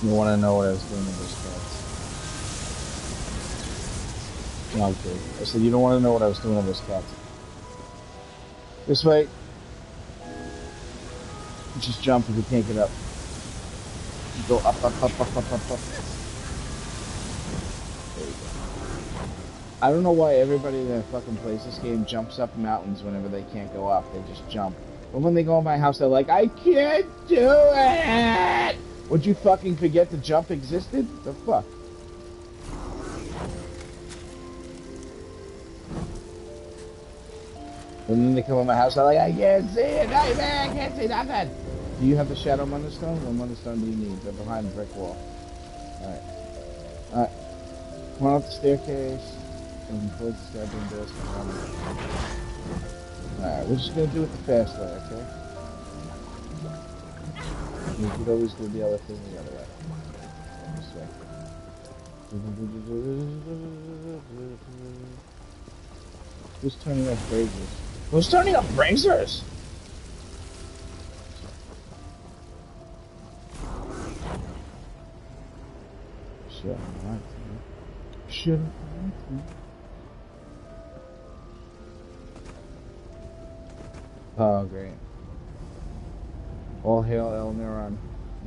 You want to know what I was doing with those cats? No, I'm kidding. I said you don't want to know what I was doing with those cats. This way. Just jump if you can't get up. Go up, up, up, up, up, up, up. There you go. I don't know why everybody that fucking plays this game jumps up mountains whenever they can't go up. They just jump. But when they go in my house, they're like, I can't do it! Would you fucking forget the jump existed? The fuck? And then they come in my house, they're like, I can't see it! I can't see nothing! Do you have the Shadow Wonderstone? What Wonderstone do you need? They're behind the brick wall. Alright. Alright. Come on up the staircase. And close this goddamn door. Alright, we're just gonna do it the fast way, okay? We could always do the other thing the other way. This way. Who's turning off braziers? Who's turning off braziers? Shut up, shut up. Oh, great. All hail El Neuron.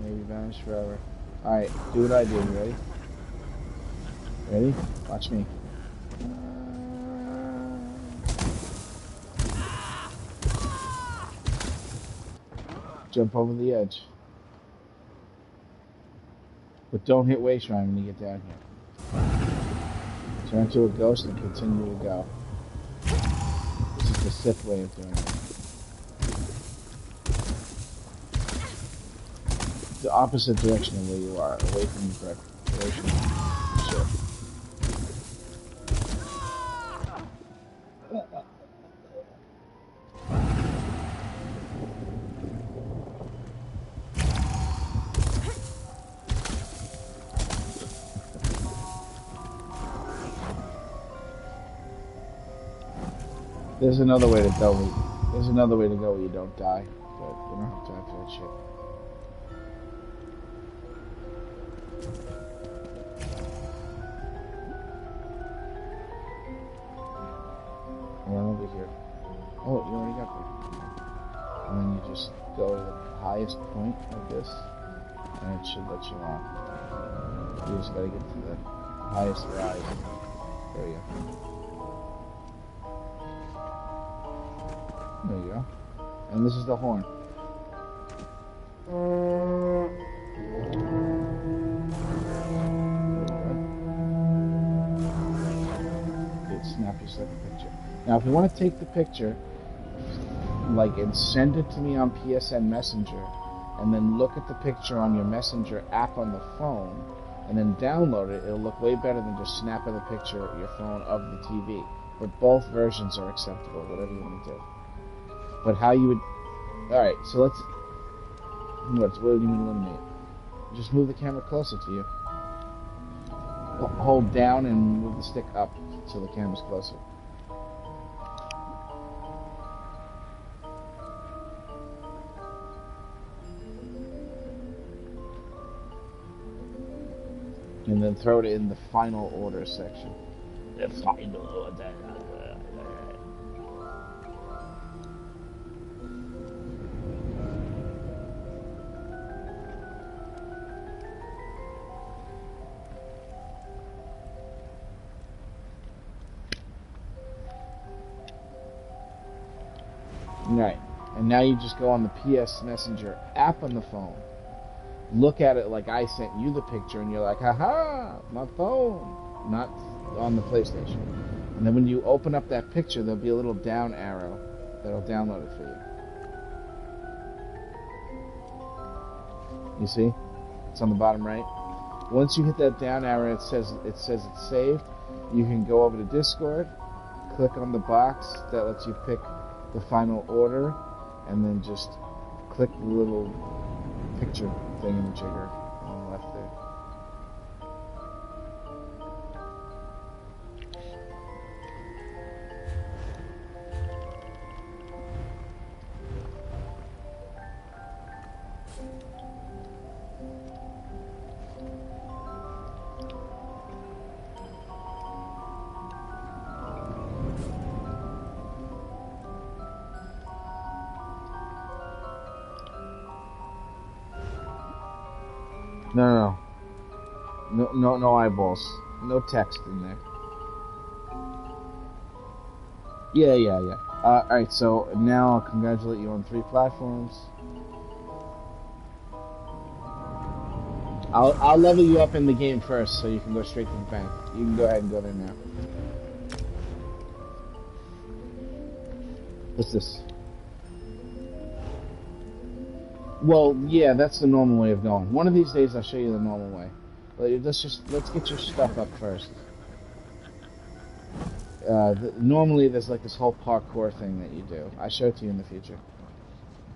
May be vanished forever. Alright, do what I do. You ready? Ready? Watch me. Jump over the edge. But don't hit Way Shrine when you get down here. Turn into a ghost and continue to go. This is the Sith way of doing it. The opposite direction of where you are, away from the brick. Away from the shit. There's another way to go. There's another way to go where you don't die, but we don't have time for that shit. Run over here. Oh, you already got there. And then you just go to the highest point of this, and it should let you on. You just gotta get to the highest rise. There you go. There you go. And this is the horn. Snap yourself a picture. Now, if you want to take the picture, and send it to me on PSN Messenger, and then look at the picture on your Messenger app on the phone, and then download it, it'll look way better than just snapping the picture of your phone of the TV. But both versions are acceptable, whatever you want to do. But how you would... Alright, so let's... What do you mean eliminate? Just move the camera closer to you. Hold down and move the stick up so the camera's closer. And then throw it in the final order section. The final order. Right. And now you just go on the PS Messenger app on the phone. Look at it like I sent you the picture, and you're like, haha, my phone. Not on the PlayStation. And then when you open up that picture, there'll be a little down arrow that'll download it for you. You see? It's on the bottom right. Once you hit that down arrow, it says it's saved. You can go over to Discord, click on the box that lets you pick the final order, and then just click the little picture thingamajigger on the left there. No, no eyeballs. No text in there. Yeah. Alright, so now I'll congratulate you on 3 platforms. I'll level you up in the game first, so you can go straight to the bank. You can go ahead and go there now. What's this? Well, yeah, that's the normal way of going. One of these days I'll show you the normal way. Let's get your stuff up first. Normally there's like this whole parkour thing that you do. I show it to you in the future.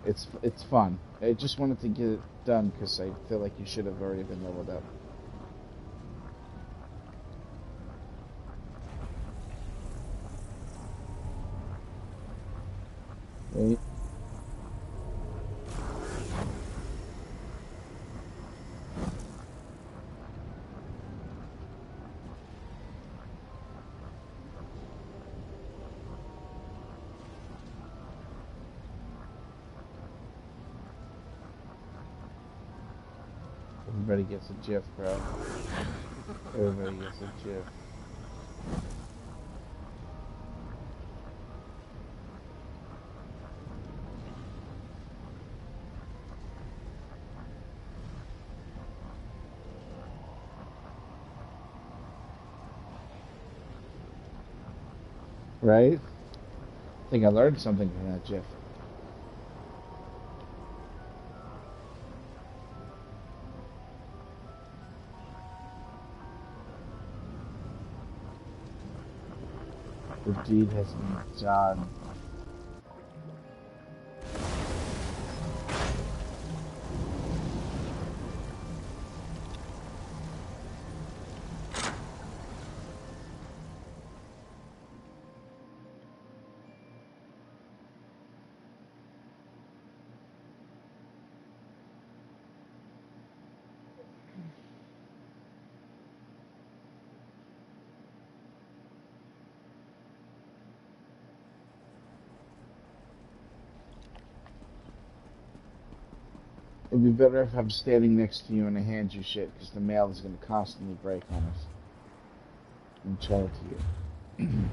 It's fun. I just wanted to get it done because I feel like you should have already been leveled up. Wait. Everybody gets a GIF, bro. Everybody gets a GIF. Right? I think I learned something from that GIF. The deed has been done. It'd be better if I'm standing next to you and I hand you shit, because the mail is going to constantly break on us. And show it to you.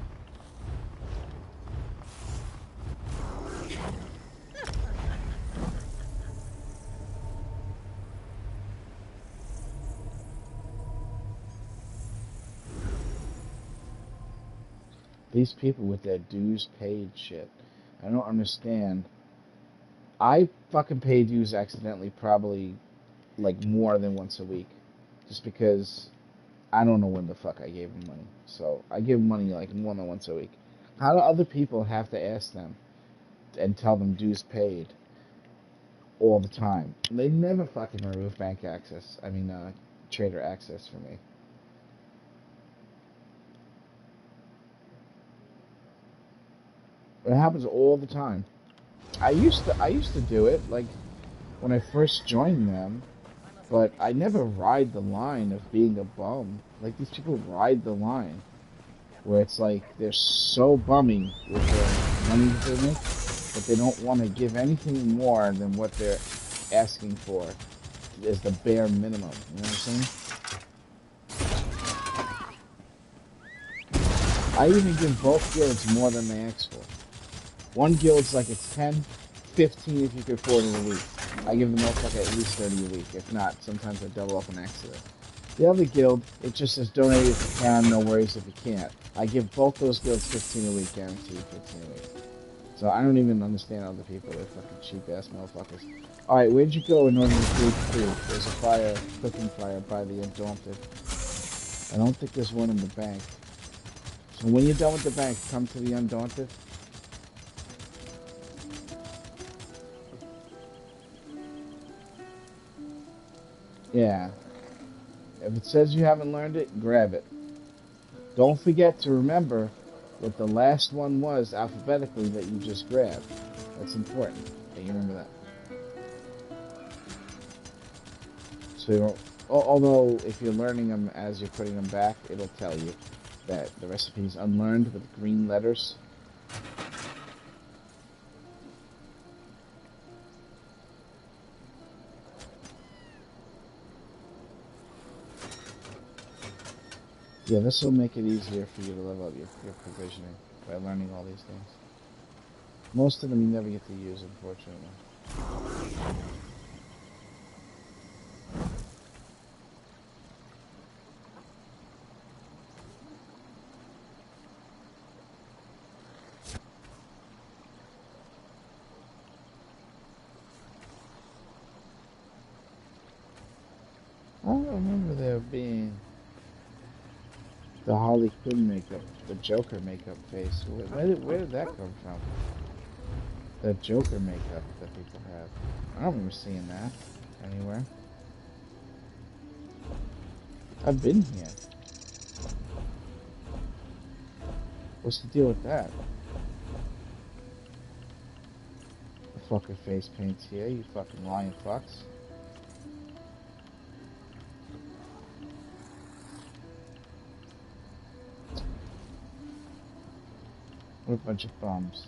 These people with their dues paid shit. I don't understand. I fucking pay dues accidentally probably like more than once a week. Just because I don't know when the fuck I gave them money. So I give them money like more than once a week. How do other people have to ask them and tell them dues paid all the time? They never fucking remove bank access. Trader access for me. It happens all the time. I used to do it like when I first joined them, but I never ride the line of being a bum. Like these people ride the line where it's like they're so bummy with the money that they make that they don't want to give anything more than what they're asking for as the bare minimum. You know what I'm saying? I even give both guilds more than they ask for. One guild's like it's 10, 15 if you can afford it a week. I give the motherfucker at least 30 a week. If not, sometimes I double up an accident. The other guild, it just says donate if you can, no worries if you can't. I give both those guilds 15 a week, guaranteed 15 a week. So I don't even understand other people. They're fucking cheap ass motherfuckers. Alright, where'd you go in order to create food? There's a fire, cooking fire by the Undaunted. I don't think there's one in the bank. So when you're done with the bank, come to the Undaunted. Yeah. If it says you haven't learned it, grab it. Don't forget to remember what the last one was alphabetically that you just grabbed. That's important that you remember that. So you don't, although if you're learning them as you're putting them back, it'll tell you that the recipe is unlearned with green letters. Yeah, this will make it easier for you to level up your provisioning by learning all these things. Most of them you never get to use, unfortunately. I don't remember there being the Harley Quinn makeup, the Joker makeup face. Where did that come from? The Joker makeup that people have. I don't remember seeing that anywhere. I've been here. What's the deal with that? The fucking face paint's here, you fucking lying fucks. What a bunch of bums.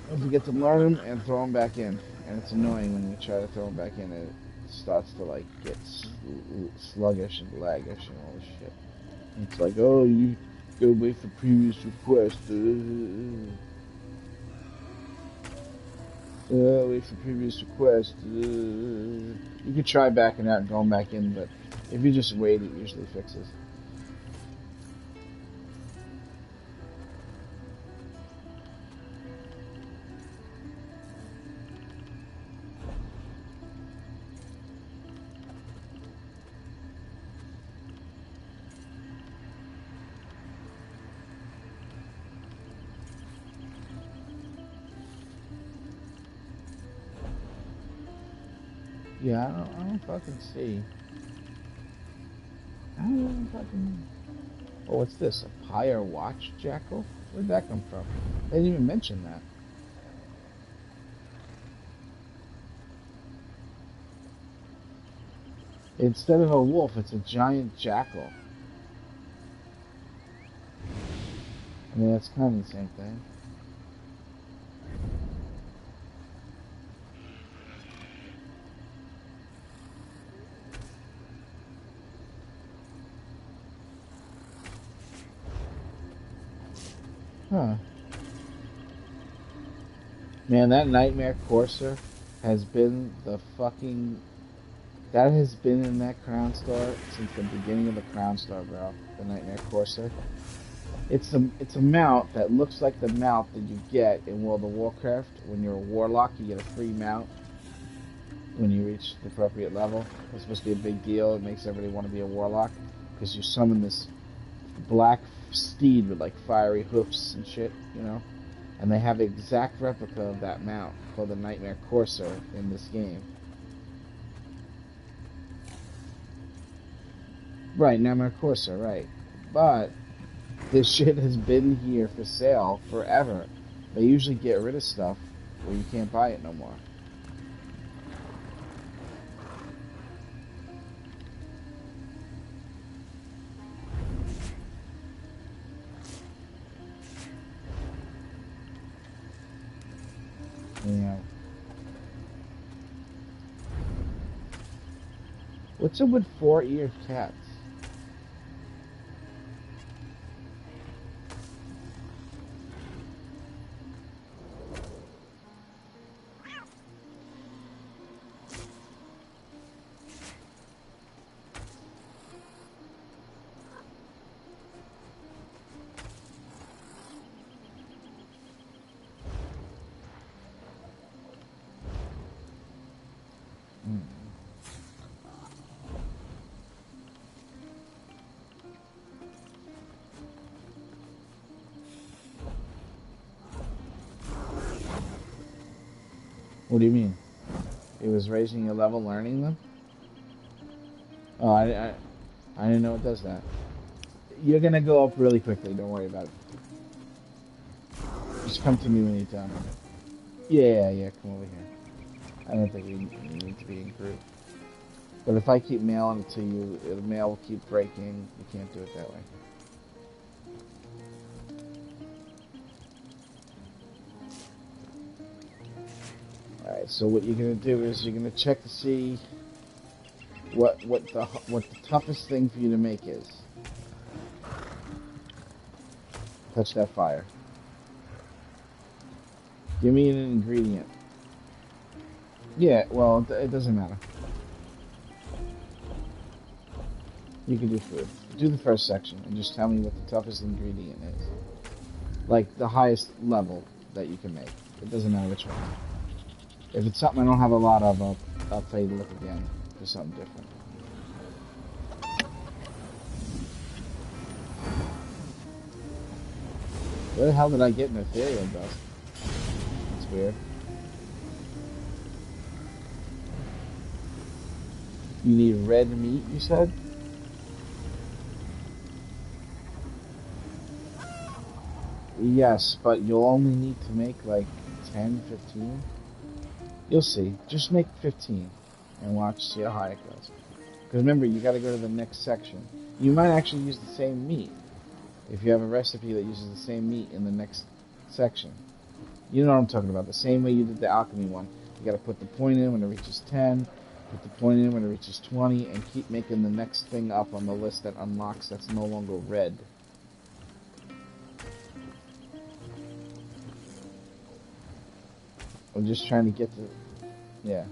Don't forget to learn them and throw them back in. And it's annoying when you try to throw them back in and it starts to like get sluggish and laggish and all this shit. And it's like, oh, you go wait for previous request. Wait for previous request. You could try backing out and going back in, but if you just wait, it usually fixes. Yeah, I don't fucking see. I don't fucking. Oh, what's this? A Pyre Watch Jackal? Where'd that come from? They didn't even mention that. Instead of a wolf, it's a giant jackal. I mean, that's kind of the same thing. Huh. Man, that Nightmare Courser has been the fucking... That has been in that Crown Star since the beginning of the Crown Star, bro. The Nightmare Courser. It's a mount that looks like the mount that you get in World of Warcraft. When you're a warlock, you get a free mount when you reach the appropriate level. It's supposed to be a big deal. It makes everybody want to be a warlock because you summon this black steed with like fiery hoofs and shit, you know. And they have the exact replica of that mount called the Nightmare Courser in this game. Right, Nightmare Courser, right. But this shit has been here for sale forever. They usually get rid of stuff where you can't buy it no more. Yeah. What's up with four-eared cats? What do you mean? It was raising your level learning them? Oh, I didn't know it does that. You're gonna go up really quickly, don't worry about it. Just come to me when you're done. Yeah, come over here. I don't think we need to be in group. But if I keep mailing it to you, the mail will keep breaking. You can't do it that way. Alright, so what you're gonna do is you're gonna check to see what the toughest thing for you to make is. Touch that fire. Give me an ingredient. Yeah, well, it doesn't matter. You can do food. Do the first section and just tell me what the toughest ingredient is. Like the highest level that you can make. It doesn't matter which one. If it's something I don't have a lot of, I'll tell you to look again for something different. Where the hell did I get an ethereal dust? That's weird. You need red meat, you said? Yes, but you'll only need to make like 10, 15. You'll see. Just make 15 and watch, see how high it goes. Because remember, you gotta go to the next section. You might actually use the same meat. If you have a recipe that uses the same meat in the next section. You know what I'm talking about. The same way you did the alchemy one. You gotta put the point in when it reaches 10, put the point in when it reaches 20, and keep making the next thing up on the list that unlocks that's no longer red. I'm just trying to get to... Yeah.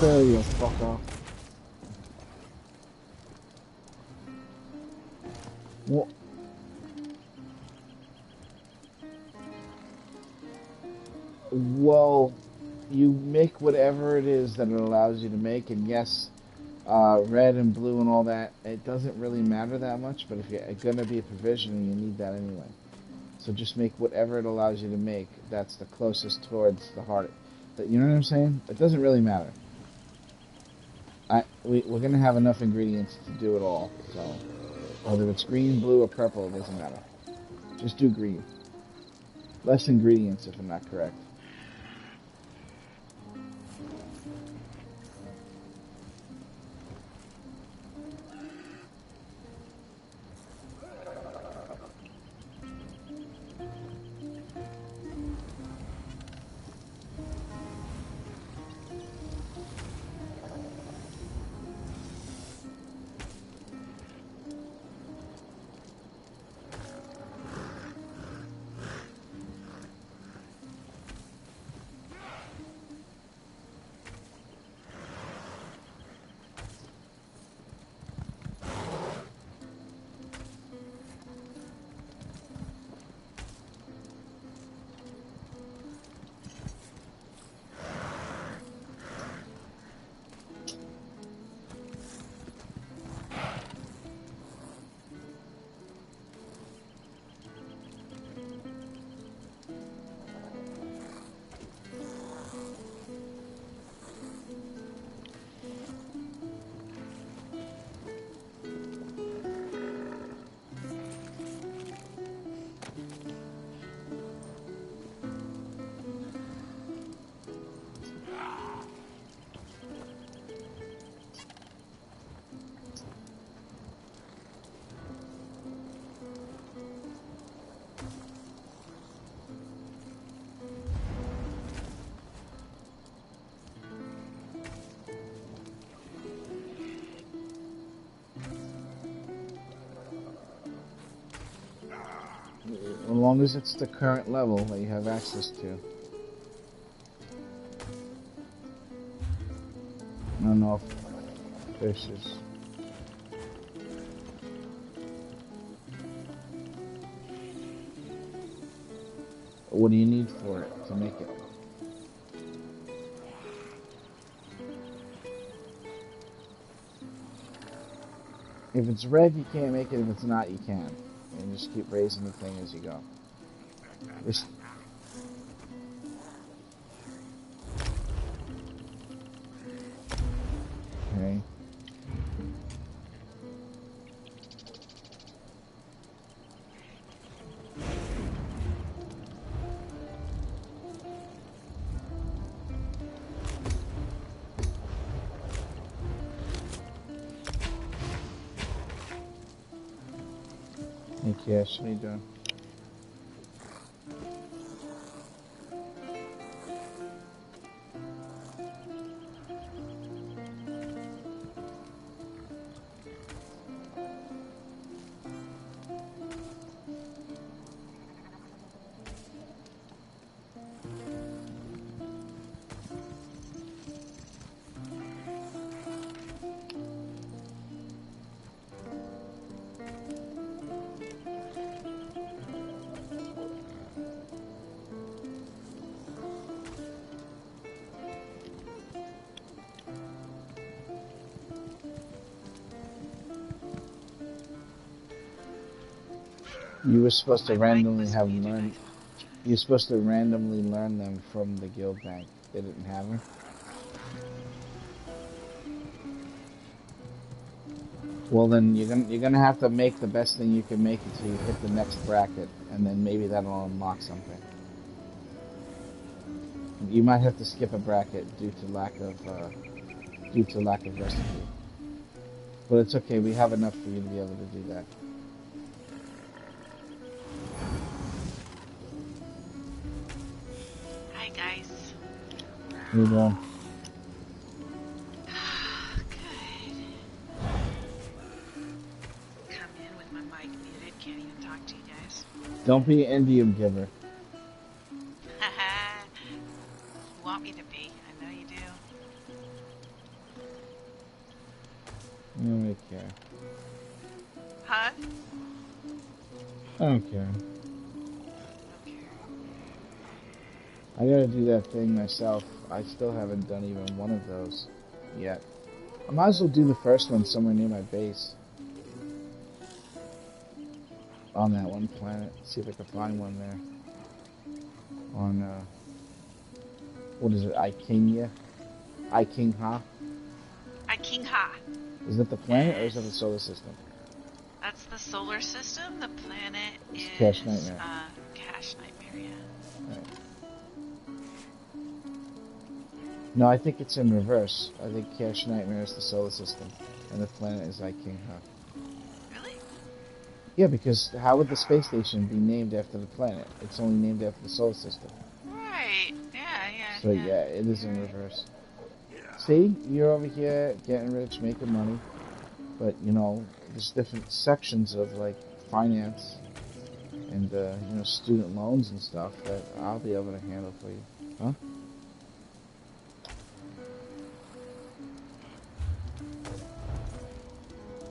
There you go, fuck off. What? Well, you make whatever it is that it allows you to make, and yes, red and blue and all that, it doesn't really matter that much, but if you're gonna be a provisioner, you need that anyway. So just make whatever it allows you to make that's the closest towards the heart. You know what I'm saying? It doesn't really matter. We're going to have enough ingredients to do it all. So whether it's green, blue, or purple, it doesn't matter. Just do green. Less ingredients if I'm not correct. As long as it's the current level that you have access to. I don't know if fishes. What do you need for it to make it? If it's red, you can't make it. If it's not, you can. And just keep raising the thing as you go. Okay. Hey, Cash, how you doing? You were supposed to randomly have learned. You're supposed to randomly learn them from the guild bank. They didn't have them. Well, then you're gonna have to make the best thing you can make until you hit the next bracket, and then maybe that'll unlock something. You might have to skip a bracket due to lack of recipe. But it's okay. We have enough for you to be able to do that. Hi guys. How you doing? Good. Come in with my mic muted. Can't even talk to you guys. Don't be an Indian giver. You want me to be? I know you do. I don't really care. Huh? I don't care. Okay. I gotta do that thing myself. I still haven't done even one of those yet. I might as well do the first one somewhere near my base. On that one planet. See if I can find one there. On, what is it, Ikingha? Ikingha? Ikingha. Is that the planet or is that the solar system? That's the solar system. The planet is Cache Nightmare. Cache Nightmare, yeah. Right. No, I think it's in reverse. I think Cache Nightmare is the solar system, and the planet is Ikingha. Really? Yeah, because how would the space station be named after the planet? It's only named after the solar system. Right. Yeah. So yeah, it is in reverse. See, you're over here getting rich, making money, but you know, there's different sections of like finance and student loans and stuff that I'll be able to handle for you, huh?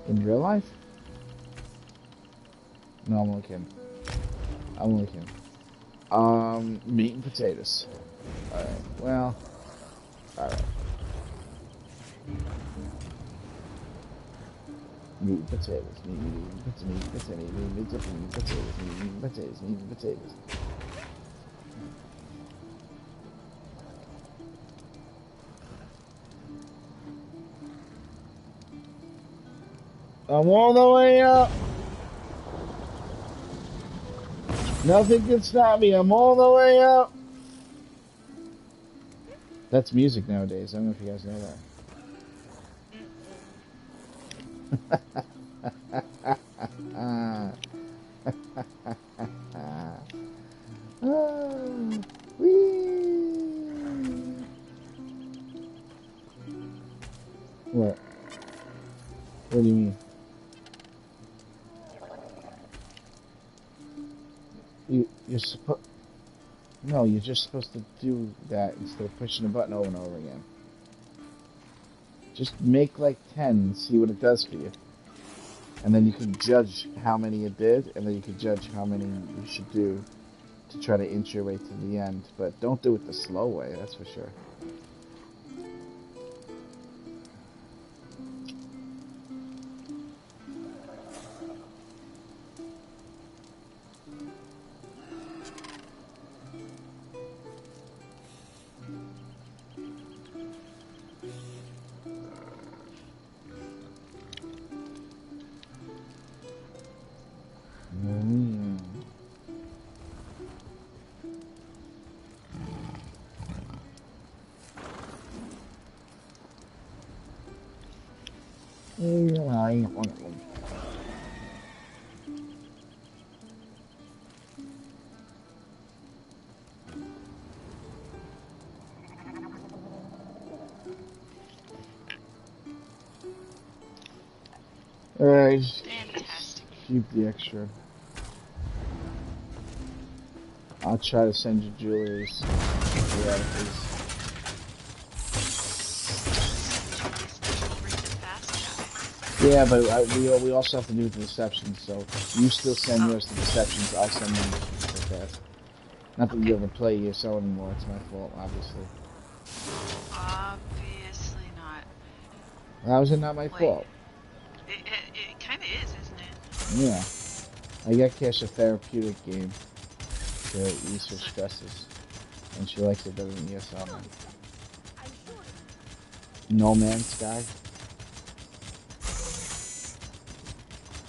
In real life? No, I'm only kidding. Meat and potatoes. Alright, well, alright. Meat and potatoes, meat and potatoes. I'm all the way up. Nothing can stop me. I'm all the way up. That's music nowadays. I don't know if you guys know that. What? What do you mean? You're supposed... No, you're just supposed to do that instead of pushing a button over and over again. Just make like 10 and see what it does for you. And then you can judge how many it did, and then you can judge how many you should do to try to inch your way to the end. But don't do it the slow way, that's for sure. Alright, Fantastic. keep the extra. I'll try to send you jewelries. Yeah, please. Julie's the jewelry to fast Yeah, but we also have to do the deceptions, so you still send guy. yours to deceptions, I'll send them to fast. Not Oh, that you okay. ever play ESO anymore, it's my fault, obviously. Obviously not. How is it not my Wait, fault? it kind of is, isn't it? Yeah. I got Cash a therapeutic game to ease her So, stresses, and she likes it better than ESO now. No Man's Sky.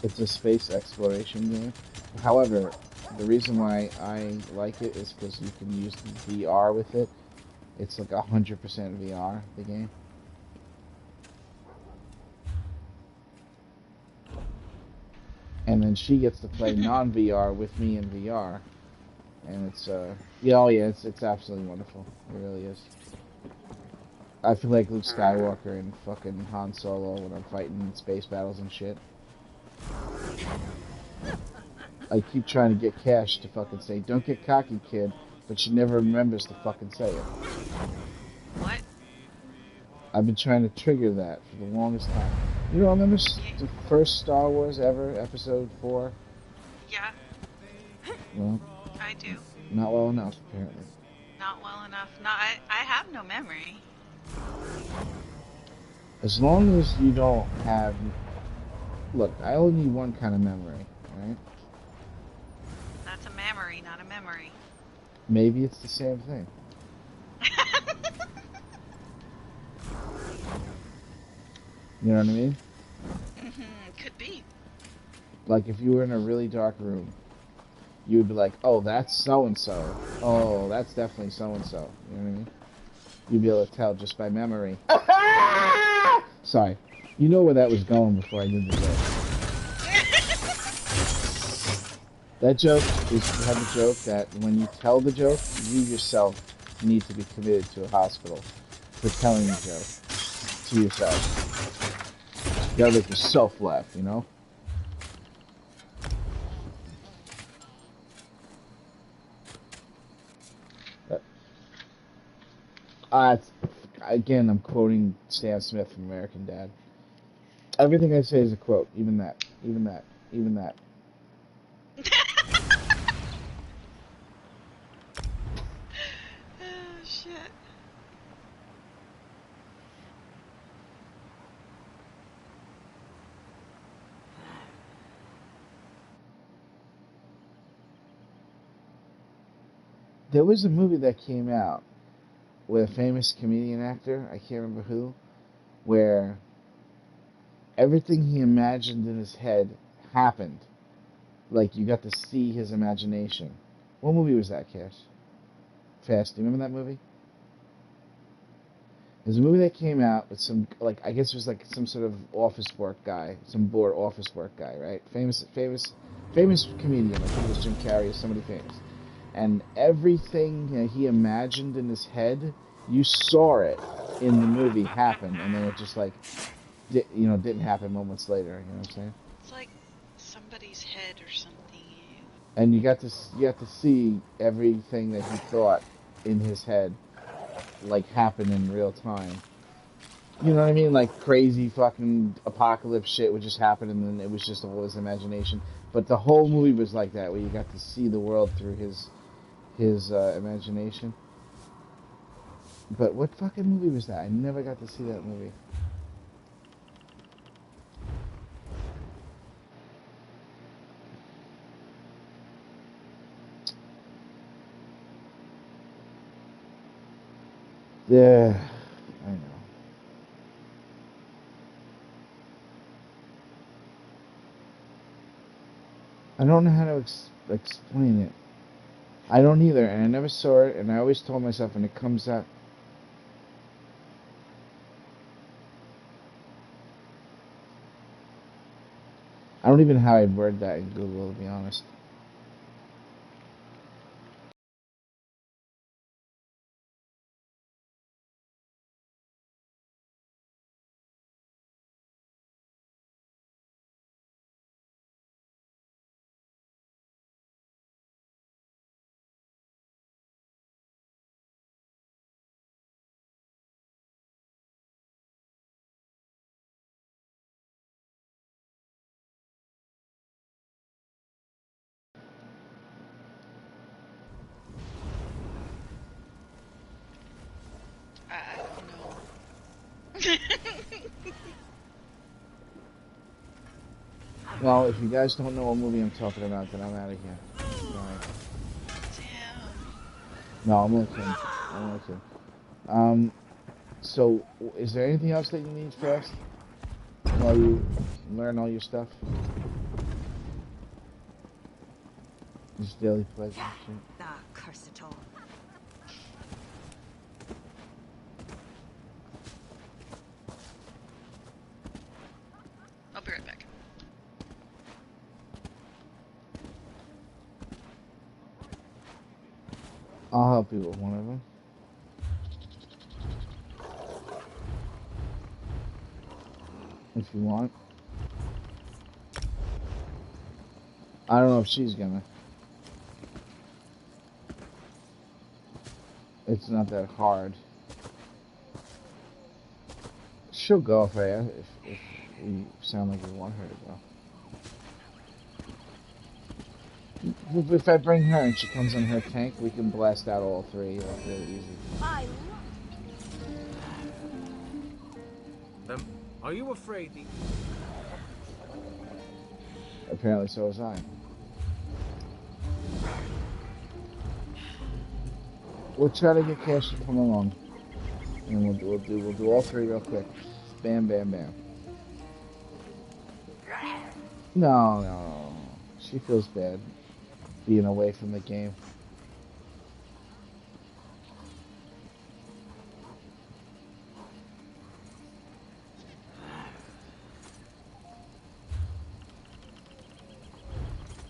It's a space exploration game. However, the reason why I like it is because you can use VR with it. It's like 100% VR, the game. And then she gets to play non-VR with me in VR. And it's, yeah, oh yeah, it's absolutely wonderful. It really is. I feel like Luke Skywalker and fucking Han Solo when I'm fighting in space battles and shit. I keep trying to get Cash to fucking say, "Don't get cocky, kid," but she never remembers to fucking say it. what? I've been trying to trigger that for the longest time. You don't remember Yeah, the first Star Wars ever, Episode 4? yeah, Well, I do. not well enough, apparently. Not well enough. No, I have no memory. As long as you don't have... Look, I only need one kind of memory, right? That's a memory, not a memory. Maybe it's the same thing. You know what I mean? Could be. Like, if you were in a really dark room, you would be like, oh, that's so-and-so. Oh, that's definitely so-and-so. You know what I mean? You'd be able to tell just by memory. Sorry. You know where that was going before I did the joke. That joke is the type of joke that when you tell the joke, you yourself need to be committed to a hospital for telling the joke to yourself. You gotta make yourself laugh, you know? It's, again, I'm quoting Stan Smith from American Dad. Everything I say is a quote, even that, even that, even that. Oh, shit. There was a movie that came out with a famous comedian actor, I can't remember who, where everything he imagined in his head happened. Like you got to see his imagination. What movie was that, Cash? Fast. Do you remember that movie? There's a movie that came out with some like I guess it was like some sort of office work guy, some bored office work guy, right? Famous comedian. I think it was Jim Carrey or somebody famous. And everything he imagined in his head, you saw it in the movie happen, and then it just like didn't happen moments later. You know what I'm saying? It's like somebody's head or something. And you got to see everything that he thought in his head like happen in real time. You know what I mean? Like crazy fucking apocalypse shit would just happen, and then it was just all his imagination. But the whole movie was like that, where you got to see the world through his imagination. But what fucking movie was that? I never got to see that movie. Yeah, I know. I don't know how to explain it. I don't either, and I never saw it, and I always told myself when it comes out. I don't even know how I'd word that in Google, to be honest. Well, if you guys don't know what movie I'm talking about, then I'm out of here. Alright. Damn. No, I'm only kidding. I'm only kidding. Um, so, is there anything else that you need first? While you learn all your stuff? Just daily pleasure and shit? Ah, curse it all. I'll be right back. I'll help you with one of them. If you want. I don't know if she's gonna. It's not that hard. She'll go if you sound like you want her to go. If I bring her and she comes in her tank, we can blast out all three like really easy. Are you afraid? Apparently, so was I. We'll try to get Cash to come along, and we'll do all three real quick. Bam, bam, bam. No. She feels bad being away from the game.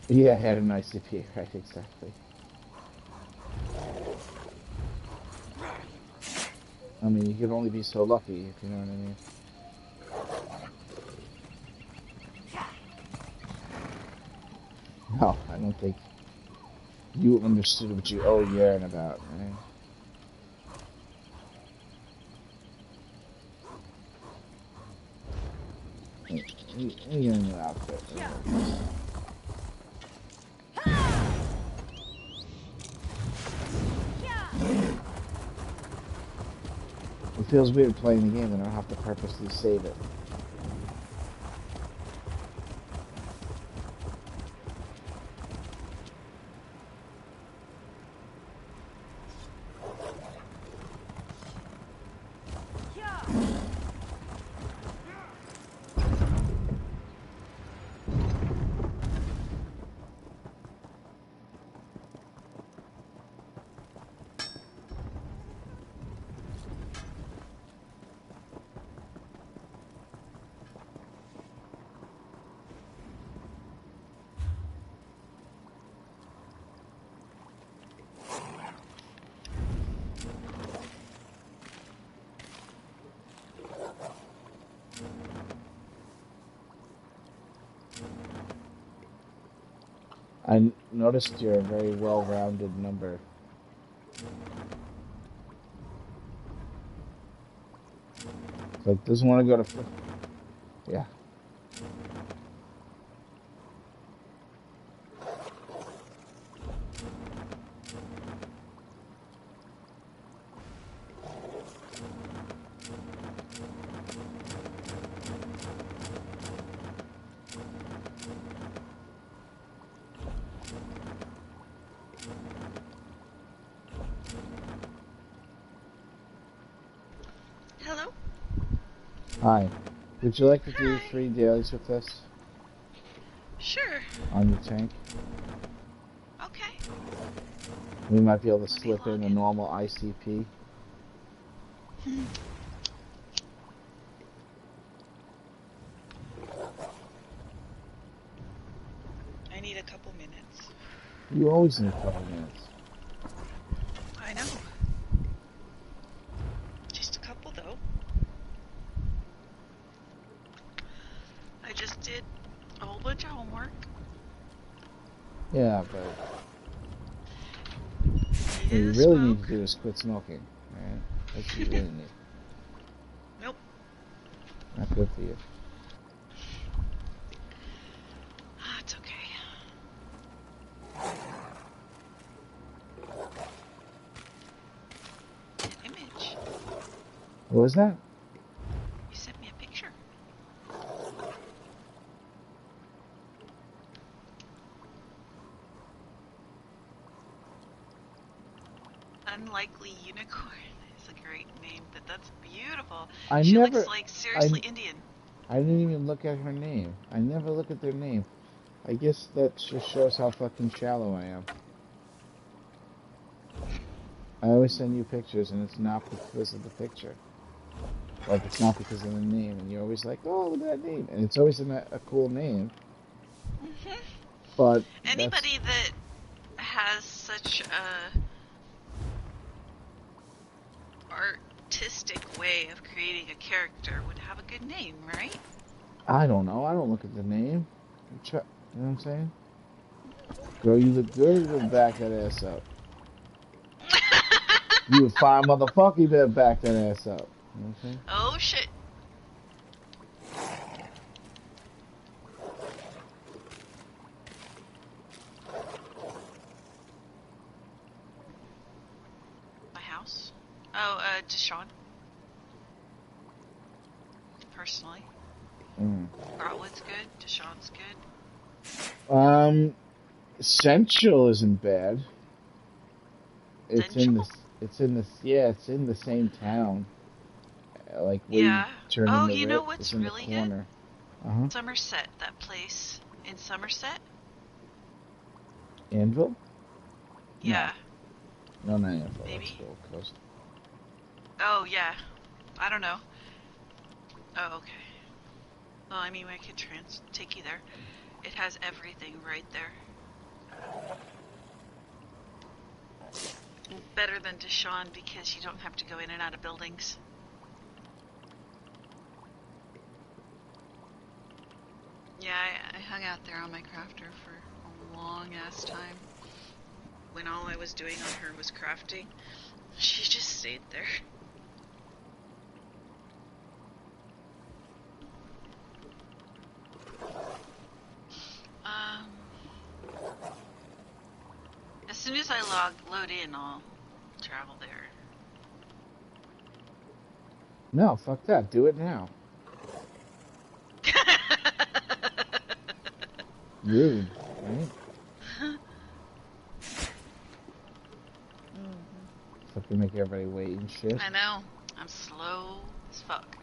Yeah, I had an ICP, right, exactly. I mean, you can only be so lucky, if you know what I mean. No, I don't think you understood what you owe Yaren about, right? You get a new outfit. It feels weird playing the game and I don't have to purposely save it. I noticed you're a very well-rounded number. Like, doesn't want to go to... Yeah. Hello? Hi. Would you like to do Hi. 3 dailies with us Sure. on your tank? Okay. We might be able to Let me slip in log a in. normal ICP. I need a couple minutes. You always need a couple minutes. I know. Just a couple, though. I just did a whole bunch of homework. Yeah, but what you Needed a really need smoke. to do is quit smoking. Right? That's what you really need. Nope. Not good for you. It's okay. An image. What was that? You sent me a picture. Unlikely Unicorn is a great name, but that's beautiful. I She looks never, like I, seriously Indian. I didn't even look at her name. I never look at their name. I guess that just shows how fucking shallow I am. I always send you pictures, and it's not because of the picture. Like, it's not because of the name, and you're always like, oh, look at that name. And it's always a cool name, but that's... Anybody that has such a artistic way of creating a character would have a good name, right? I don't know. I don't look at the name. You know what I'm saying? Girl, you look good. You better back that ass up. You a fine motherfucker. You better back that ass up. You know what I'm saying? Oh shit. My house? Oh, Deshaun. Personally. Broadwood's good. Deshaun's good. Central isn't bad. It's Central? it's in the same town. Like, way Yeah. turning Oh, the you know rip. what's It's in the really good? corner. Uh-huh. Somerset, that place in Somerset? Anvil? Yeah. No, not Anvil. Maybe? That's Gold Coast. Oh, yeah. I don't know. Oh, okay. Well, I mean, I could take you there. It has everything right there. Better than Deshaun because you don't have to go in and out of buildings. Yeah, I hung out there on my crafter for a long ass time. When all I was doing on her was crafting, she just stayed there. As soon as I load in, I'll travel there. No, fuck that. Do it now. Rude, right? Fucking make everybody wait and shit. I know. I'm slow as fuck.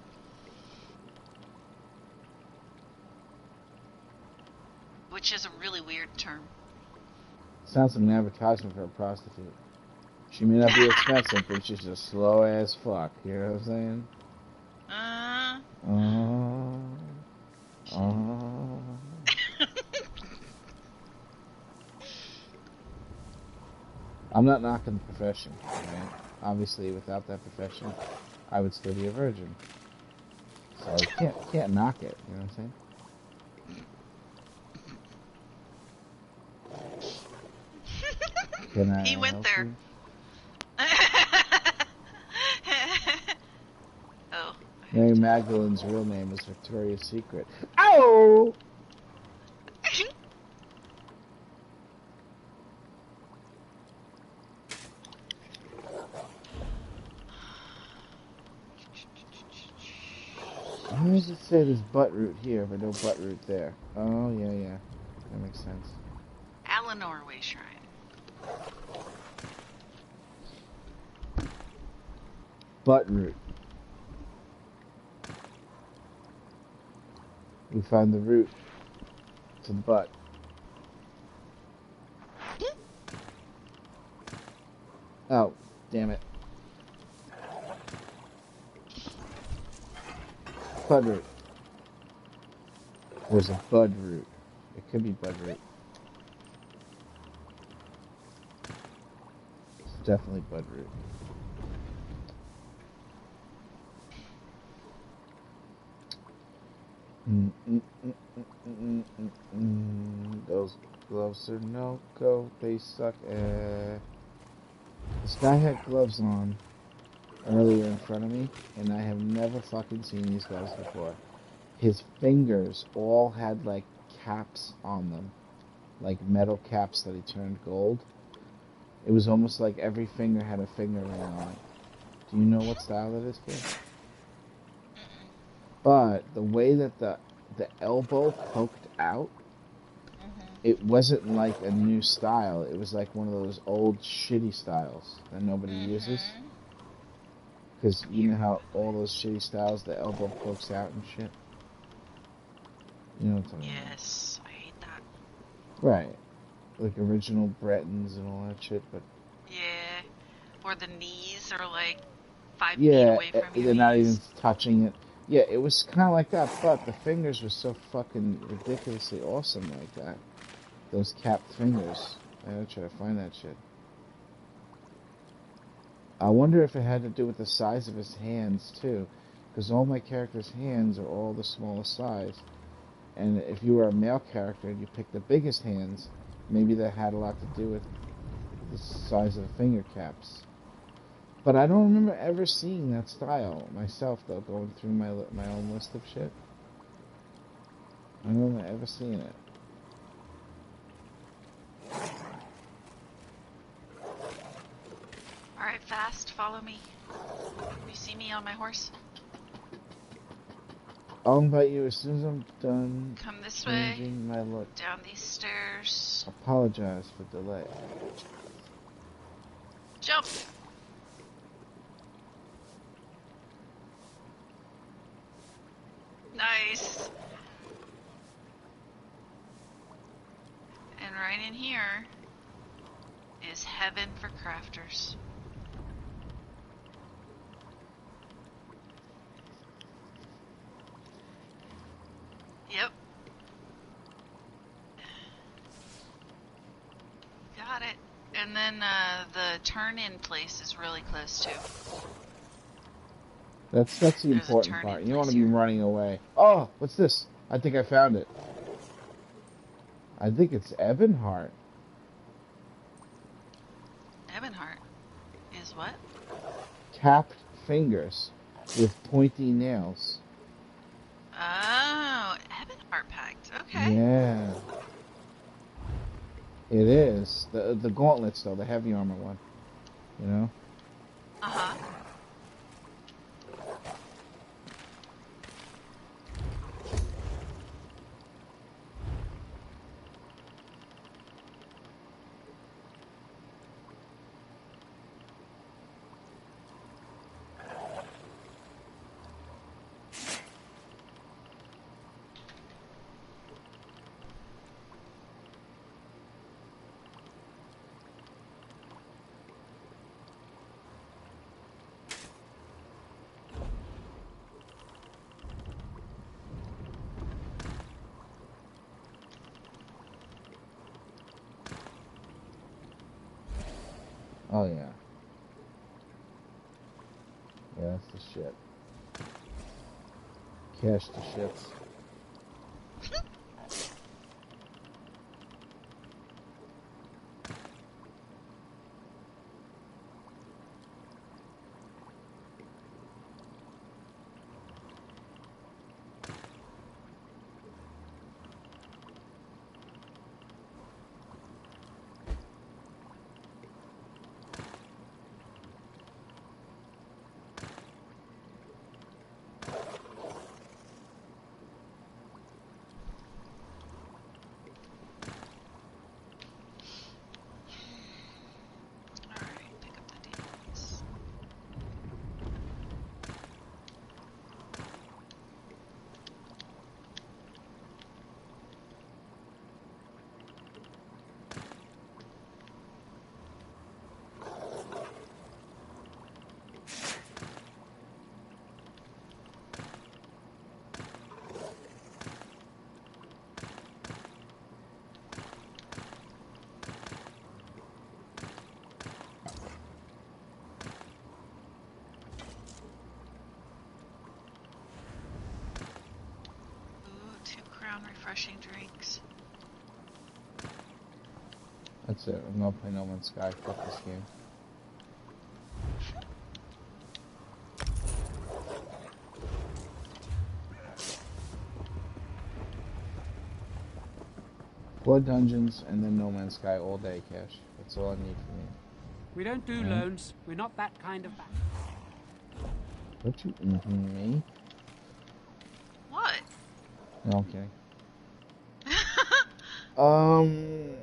Which is a really weird term. Sounds like an advertisement for a prostitute. She may not be expensive, but she's just slow as fuck. You know what I'm saying? I'm not knocking the profession, right? Obviously, without that profession, I would still be a virgin. So you can't knock it. You know what I'm saying? Can I He went help there. you? Oh. Mary Magdalene's real name is Victoria's Secret. Oh! Why does it say there's butt root here, but no butt root there? Oh, yeah. That makes sense. Alanor Way Shrine. Butt root. We found the root to the butt. Oh, damn it. Bud root. There's a bud root. It could be bud root. It's definitely bud root. Those gloves are no go. They suck. This guy had gloves on earlier in front of me, and I have never fucking seen these gloves before. His fingers all had like caps on them, like metal caps that he turned gold. It was almost like every finger had a finger ring on it. Do you know what style that is, kid? But the way that the elbow poked out, it wasn't like a new style. It was like one of those old shitty styles that nobody uses. Mm-hmm. Because you know how all those shitty styles, the elbow pokes out and shit? You know what I'm talking about. Yes, I hate that. Right. Like original Bretons and all that shit, but... Yeah. Or the knees are like 5 feet Yeah, away from they're your not even knees. touching it. Yeah, it was kind of like that, but the fingers were so fucking ridiculously awesome like that. Those capped fingers. I gotta try to find that shit. I wonder if it had to do with the size of his hands, too. Because all my characters' hands are all the smallest size. And if you were a male character and you picked the biggest hands, maybe that had a lot to do with the size of the finger caps. But I don't remember ever seeing that style myself, though, going through my own list of shit. I don't remember ever seeing it. Alright, fast, follow me. You see me on my horse? I'll invite you as soon as I'm done Come this way. changing my look. Down these stairs. Apologize for delay. Jump! Nice! And right in here is heaven for crafters. Yep. Got it. And then the turn-in place is really close too. That's the There's a important turn-in part. You don't want to place be here. running away. Oh, what's this? I think I found it. I think it's Ebonheart. Ebonheart is what? Capped fingers with pointy nails. Oh, Ebonheart pact. Okay. Yeah. It is. The gauntlets, though, the heavy armor one. You know? Uh-huh. Oh, yeah. Yeah, that's the shit. Cash the shits. Alright, pick up the demons. Ooh, 2 crown refreshing drinks. That's it. I'm gonna play No Man's Sky. Fuck this game. Blood Dungeons and then No Man's Sky all day, Cash. That's all I need from you. We don't do Yeah. loans. We're not that kind of bank. Don't you me? What? No, I'm kidding. Um.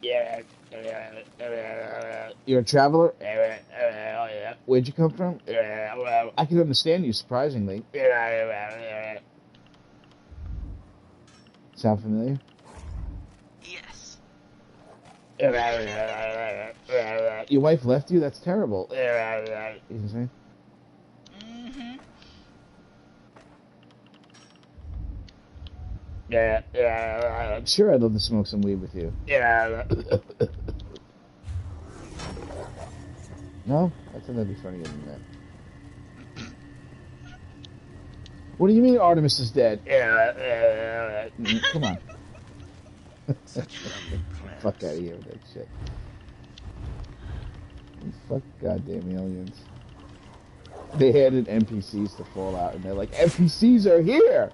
Yeah. You're a traveler? Where'd you come from? I can understand you, surprisingly. Sound familiar? Yes. Your wife left you? That's terrible. You know what I'm saying? Mm-hmm. I'm sure I'd love to smoke some weed with you. No? I thought that'd be funnier than that. What do you mean Artemis is dead? Come on. Fuck out of here with that shit. Fuck goddamn aliens. They added NPCs to Fallout, and they're like, NPCs are here!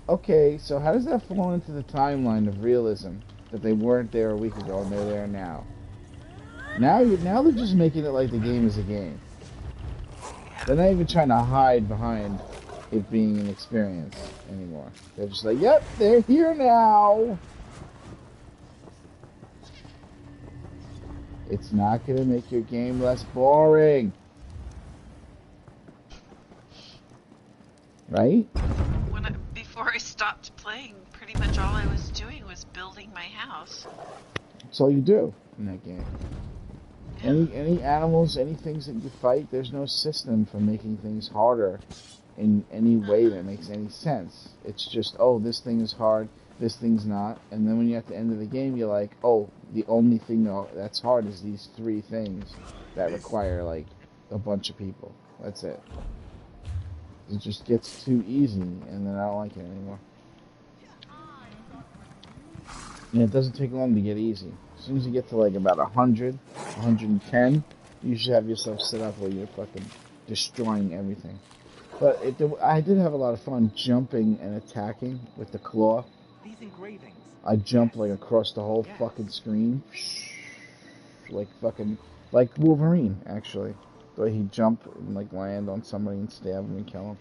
Okay, so how does that fall into the timeline of realism? That they weren't there a week ago and they're there now. Now they're just making it like the game is a game. They're not even trying to hide behind it being an experience anymore. They're just like, yep, they're here now! It's not gonna make your game less boring. Right? Before I stopped playing, pretty much all I was doing was building my house. That's all you do in that game. Any animals, any things that you fight, there's no system for making things harder in any way that makes any sense. It's just, oh, this thing is hard, this thing's not, and then when you're at the end of the game, you're like, oh, the only thing that's hard is these 3 things that require, like, a bunch of people. That's it. It just gets too easy, and then I don't like it anymore. And it doesn't take long to get easy. As soon as you get to like about 100, 110, you should have yourself set up where you're fucking destroying everything. But I did have a lot of fun jumping and attacking with the claw. These engravings. I jumped like across the whole fucking screen. Like Wolverine, actually. The way he'd jump and like land on somebody and stab him and kill him.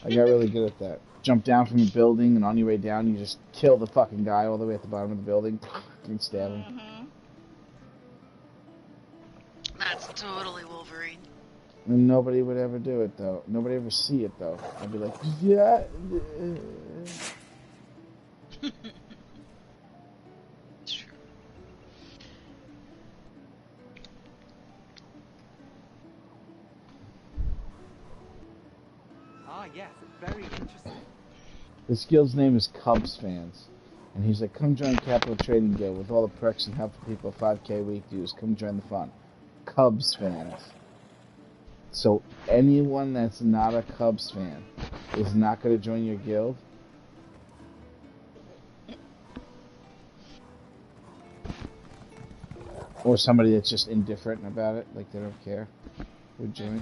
I got really good at that. Jump down from a building, and on your way down, you just kill the fucking guy all the way at the bottom of the building and stab him. Mm-hmm. That's totally Wolverine. And nobody would ever do it, though. Nobody ever see it, though. I'd be like, yeah. True. Ah, yes, very interesting. This guild's name is Cubs Fans. And he's like, come join Capital Trading Guild with all the perks and help people 5K a week dues. Come join the fun. Cubs Fans. So anyone that's not a Cubs fan is not going to join your guild. Or somebody that's just indifferent about it, like they don't care, would join.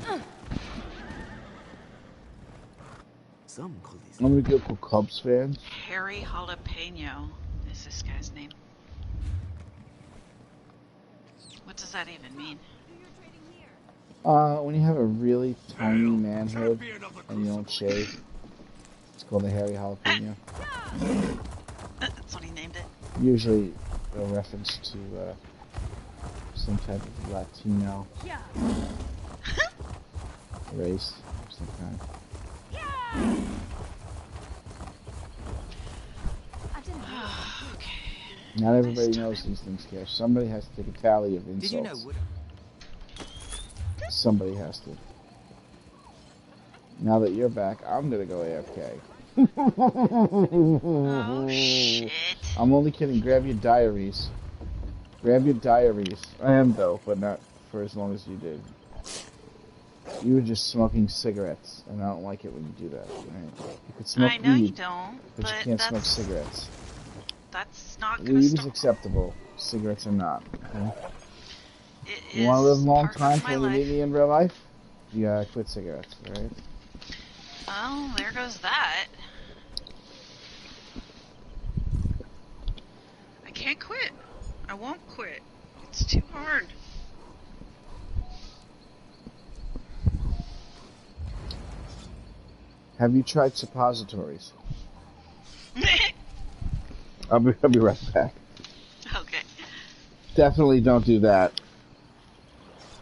Some call these. I'm going to go called Cubs Fans. Harry Jalapeno is this guy's name. What does that even mean? When you have a really tiny manhood and you don't shave, it's called a hairy jalapeno. That's what he named it. Usually a reference to some type of Latino race of some kind. Okay. Not everybody knows these things, Cash. Somebody has to take a tally of insults. Did you know Wood? Somebody has to. Now that you're back, I'm gonna go AFK. Oh shit. I'm only kidding. Grab your diaries. Grab your diaries. I am though, but not for as long as you did. You were just smoking cigarettes, and I don't like it when you do that. Right? You could smoke I know weed, you don't, but you can't smoke cigarettes. That's not gonna Weed is stop. acceptable. Cigarettes are not. Okay? It You want to live a is long part of time my till you meet life. me in real life? You gotta quit cigarettes, alright? Oh, there goes that. I can't quit. I won't quit. It's too hard. Have you tried suppositories? I'll be right back. Okay. Definitely don't do that.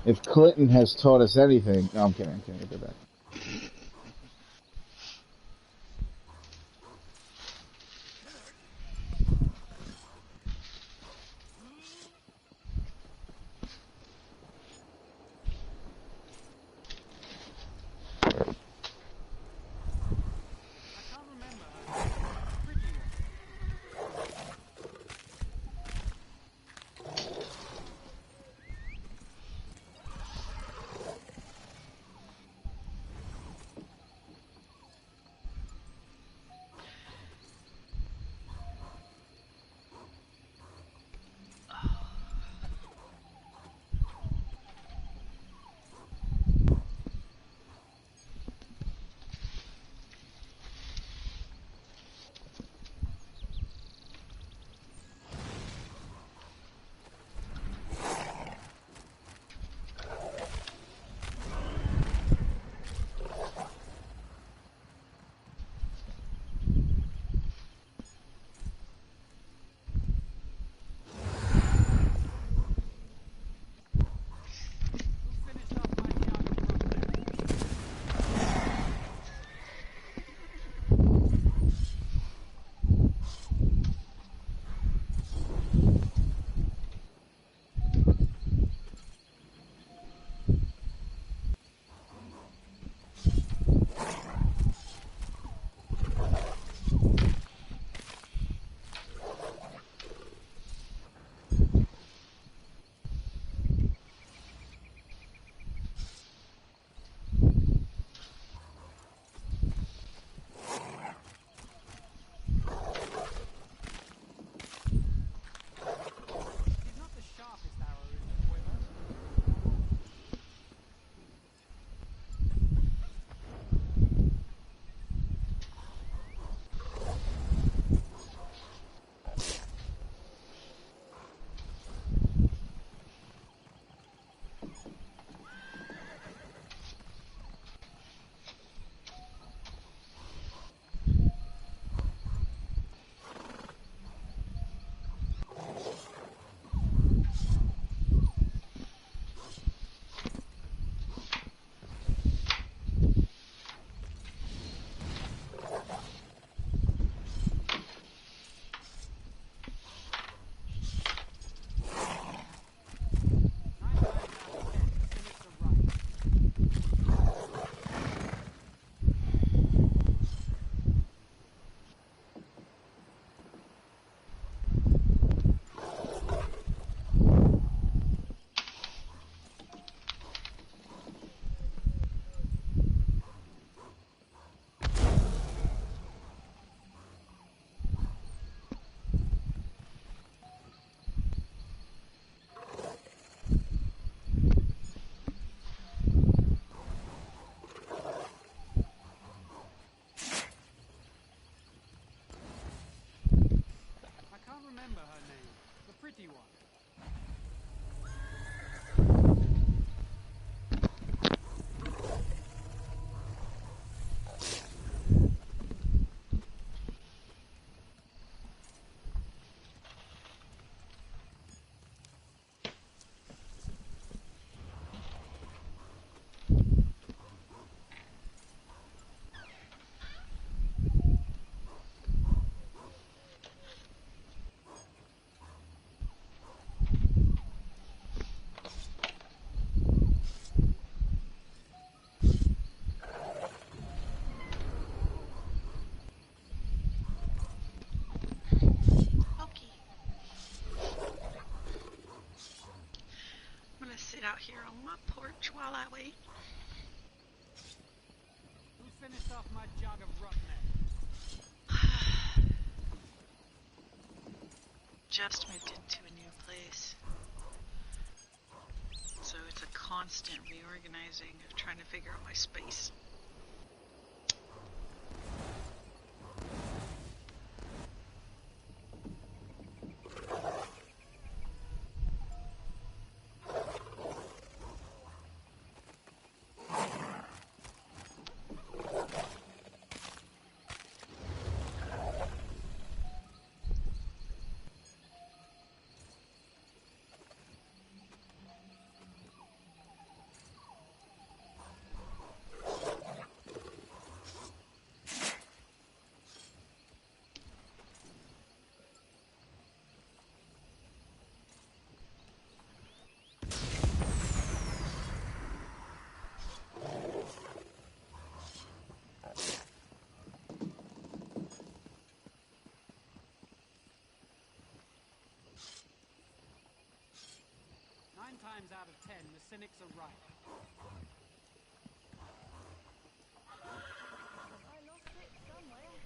If Clinton has taught us anything... No, I'm kidding. I'll be back. I can't remember her name. The pretty one. Who finished off my jug of roughneck? She's not the sharpest arrow in the quiver. Nine times out of 10, you finish the run. I can't remember her name. The pretty one. Okay. I'm gonna sit out here on my porch while I wait. Who finished off my jug of roughneck? Just moved into a new place. So it's a constant reorganizing of trying to figure out my space. times out of 10, the cynics are right. I lost it somewhere along that mighty road.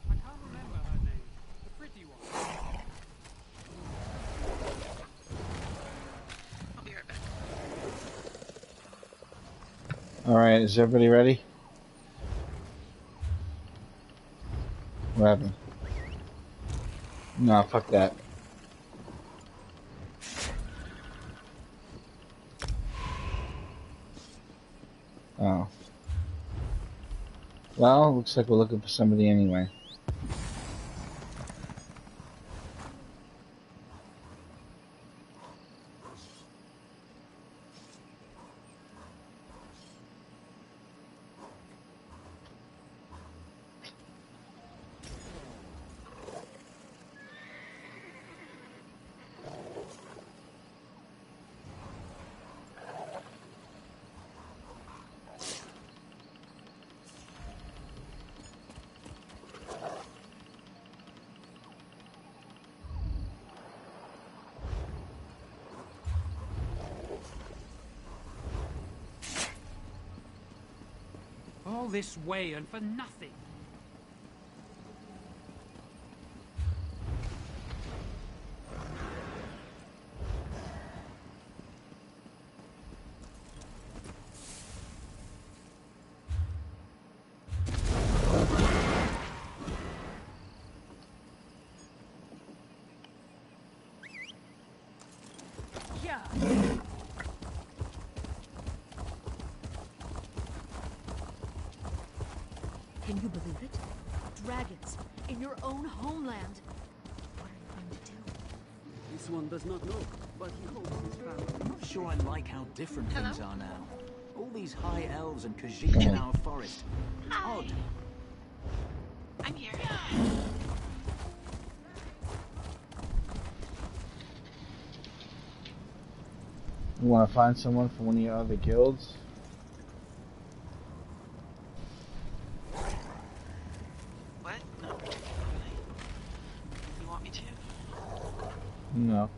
I can't remember her name. The pretty one. I'll be right back. Alright, is everybody ready? What happened? No, fuck that. Oh. Well, looks like we're looking for somebody anyway. All this way and for nothing. Yeah. Can you believe it? Dragons in your own homeland. What are you going to do? This one does not know, but he hopes his family. I'm not sure I like how different Hello? things are now. All these high elves and Khajiit in our forest. It's Hi. odd. I'm here. You want to find someone from one of your other guilds? What? No. You want me to? No.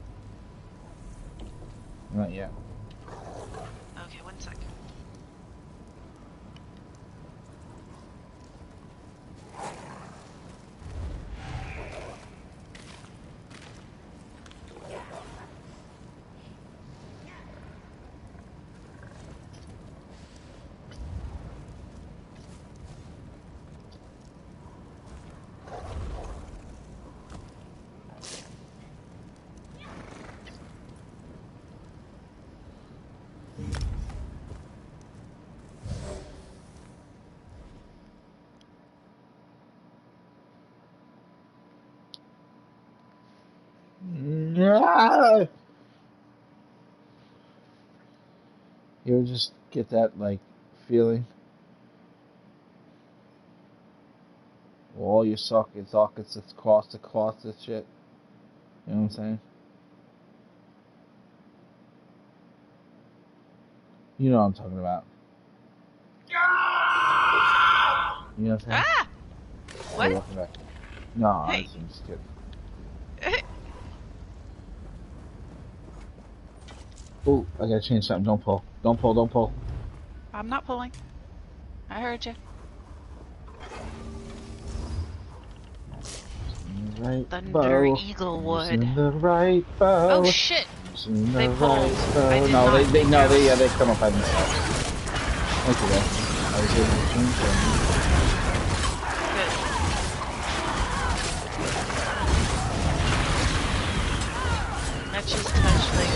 Not yet. Okay, one sec. Ah! You ever just get that like feeling? All your sockets, it's cost to cost this shit. You know what I'm saying? You know what I'm talking about. You know what I'm saying? Ah! Hey, What? welcome back. No, Hey. I'm just kidding. Oh, I gotta change something. Don't pull. Don't pull. Don't pull. I'm not pulling. I heard you. Right Thunder bow. Eaglewood. Using the right bow. Oh shit! Using the They pulled. right I bow. did No, not they think no, I they was- come up by themselves. Thank you, guys. I was able to change them. Good. Let's just touch like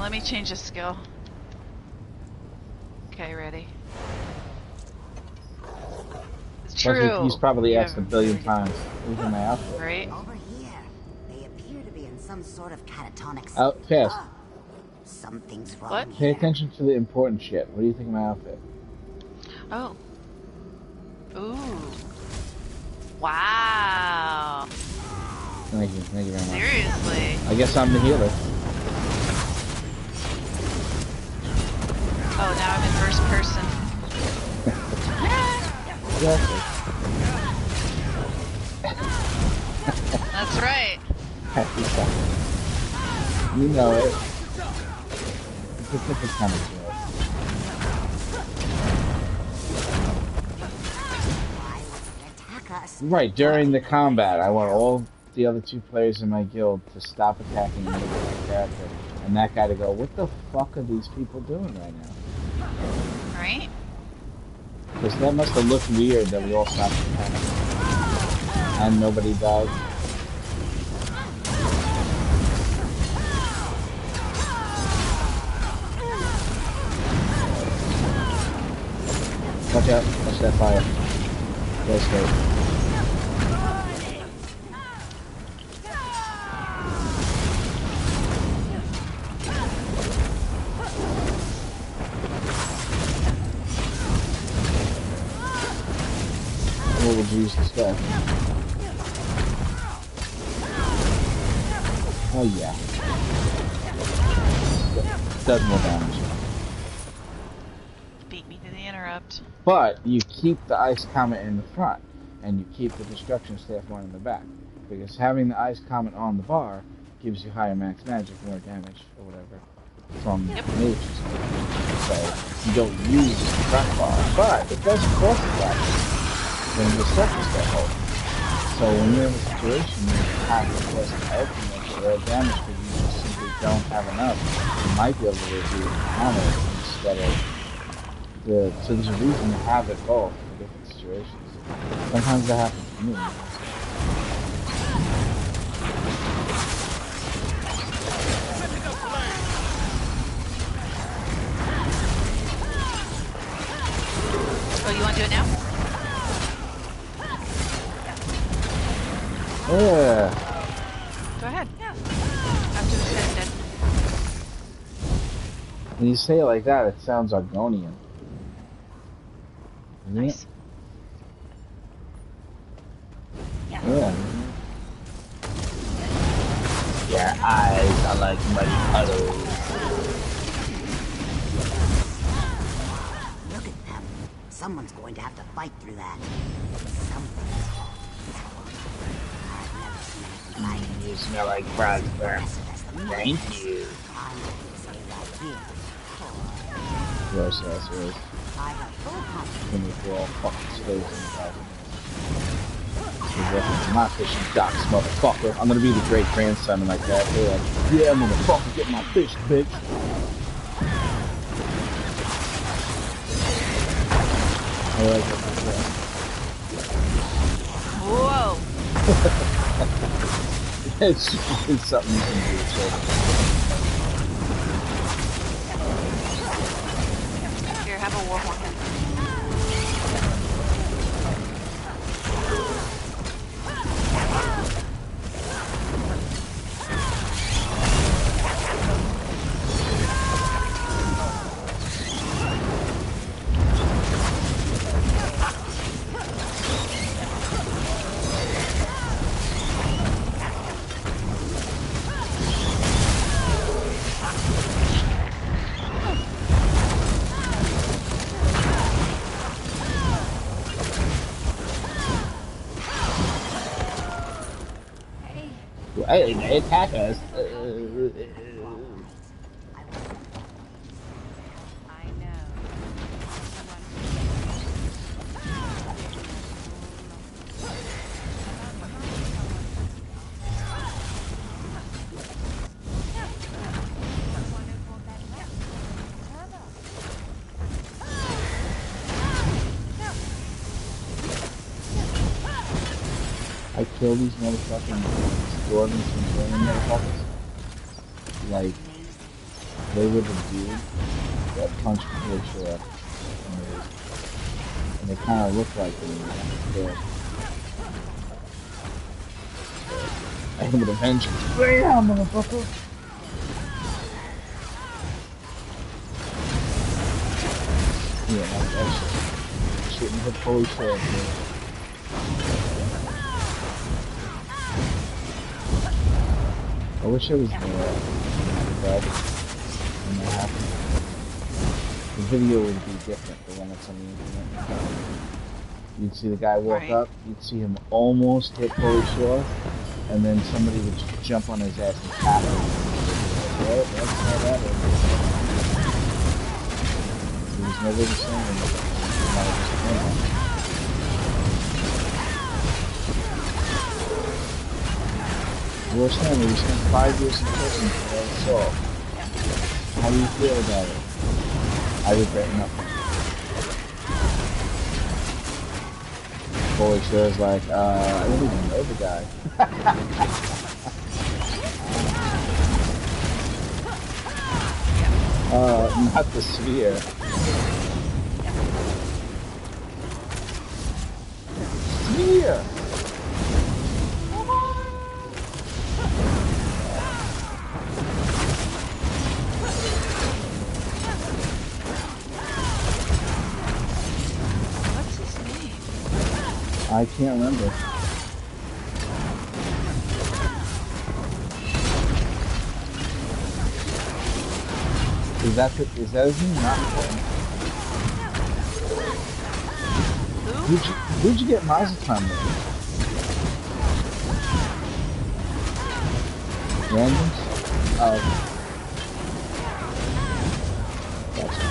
let me change a skill. Okay, ready. It's Plus, true. he's probably You asked a have billion very times. Who's in my outfit? good- Right? Over here, they appear to be in some sort of catatonic state. Out fast. Ah, something's wrong What? Pay here. attention to the important shit. What do you think of my outfit? Oh. Ooh. Wow. Thank you very much. Seriously. I guess I'm the healer. Oh, now I'm in first person. Exactly. That's right. Happy stuff. You know it. It's a different kind of joy. Why would they attack us? Right, during the combat, I want all the other two players in my guild to stop attacking and look at my character. And that guy to go, what the fuck are these people doing right now? Right? Because that must have looked weird that we all stopped attacking. And nobody died. Watch out, watch that fire. Go straight. What would you use this guy? Oh yeah. Does more damage. Beat me to the interrupt. But you keep the Ice Comet in the front, and you keep the Destruction Staff one in the back. Because having the Ice Comet on the bar gives you higher max magic, more damage, or whatever, from mages. So you don't use the front bar, but it does cost a lot when the Destruction Staff holds. So when you're in a situation where you have to cast an ultimate or damage because you just simply don't have enough, you might be able to reduce the hammer instead of so there's a reason to have it both for different situations. Sometimes that happens to me. Oh, you want to do it now? Yeah. Go ahead. After the set's dead. When you say it like that, it sounds Argonian. Isn't Nice. it? Yeah. Your eyes are like muddy puddles. Look at them. Someone's going to have to fight through that. Something's wrong. I've never seen anything like it. You smell like frog sperm. Impressive as the Thank you. I'm going to say right here. Gross ass is. I have full confidence. When we're all fucking slaves in the thousand. You're welcome to my fishing docks, motherfucker. I'm gonna be the great grandson of my character. Like, yeah, motherfucker, get my fish, bitch. I like that. Whoa! It's something you can do. So. Here, have a warhorn. They attack us. I know. I kill these motherfucking Dormans and German motherfuckers. Like, they were the dude that punched me short. And they kind of look like them. I am with a vengeance. Bam, motherfucker! Yeah, that shit. Shooting hit fully short, dude. I wish I was there, but when that happened, the video would be different than when it's on the internet. You'd see the guy walk up, you'd see him almost hit Holy Shore, and then somebody would just jump on his ass and tap him. Well, that's how that is. He was never the same. Worst thing, we spent 5 years in prison for that assault. How do you feel about it? I regret nothing. Holy sure is like, I don't even know the guy. Not the sphere. Sphere! I can't remember. Is that his name? Not important. Who'd you get Mazatlan with? Randoms? Oh. Gotcha.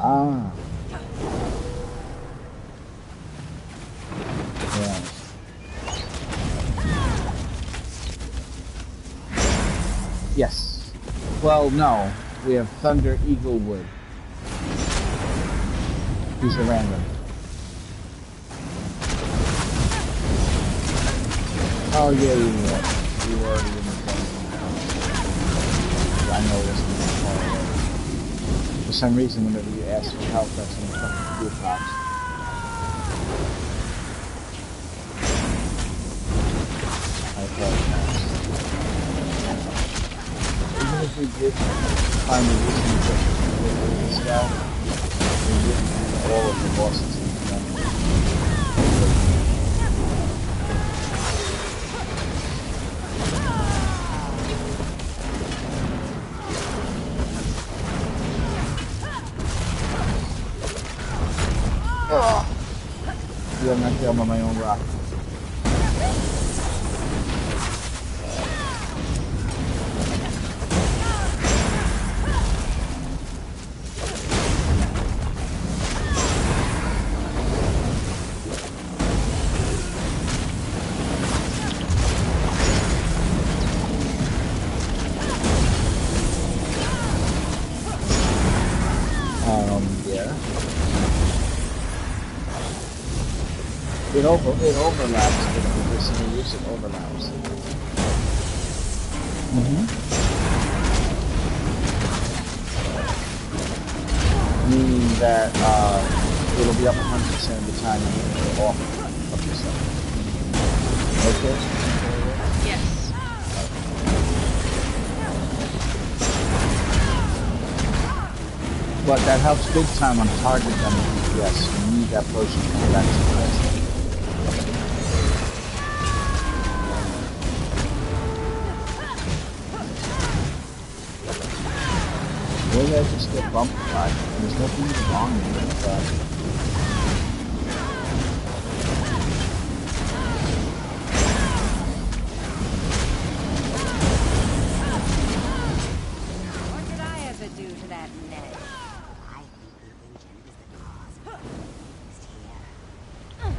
Ah. Yeah. Yes. Well, no. We have Thunder Eaglewood. He's a random. Oh, yeah. You were already in the game. I know this one. For some reason, whenever you ask for help, that's when the fucking blue pops. I thought even if we did find a reason to get this guy, we wouldn't do all of the bosses in the game. Yeah, I'm not killing on my own rock. Yeah. It overlaps with the single use, it overlaps. Meaning that it'll be up 100% of the time and it'll off of yourself. Okay? Yes. But that helps big time on target gun and DPS. You need that potion to come back to the rest. Maybe I just get bumped by it. There's nothing even wrong with it, but... What did I ever do to that net? I think the agent is the cause of the beast here.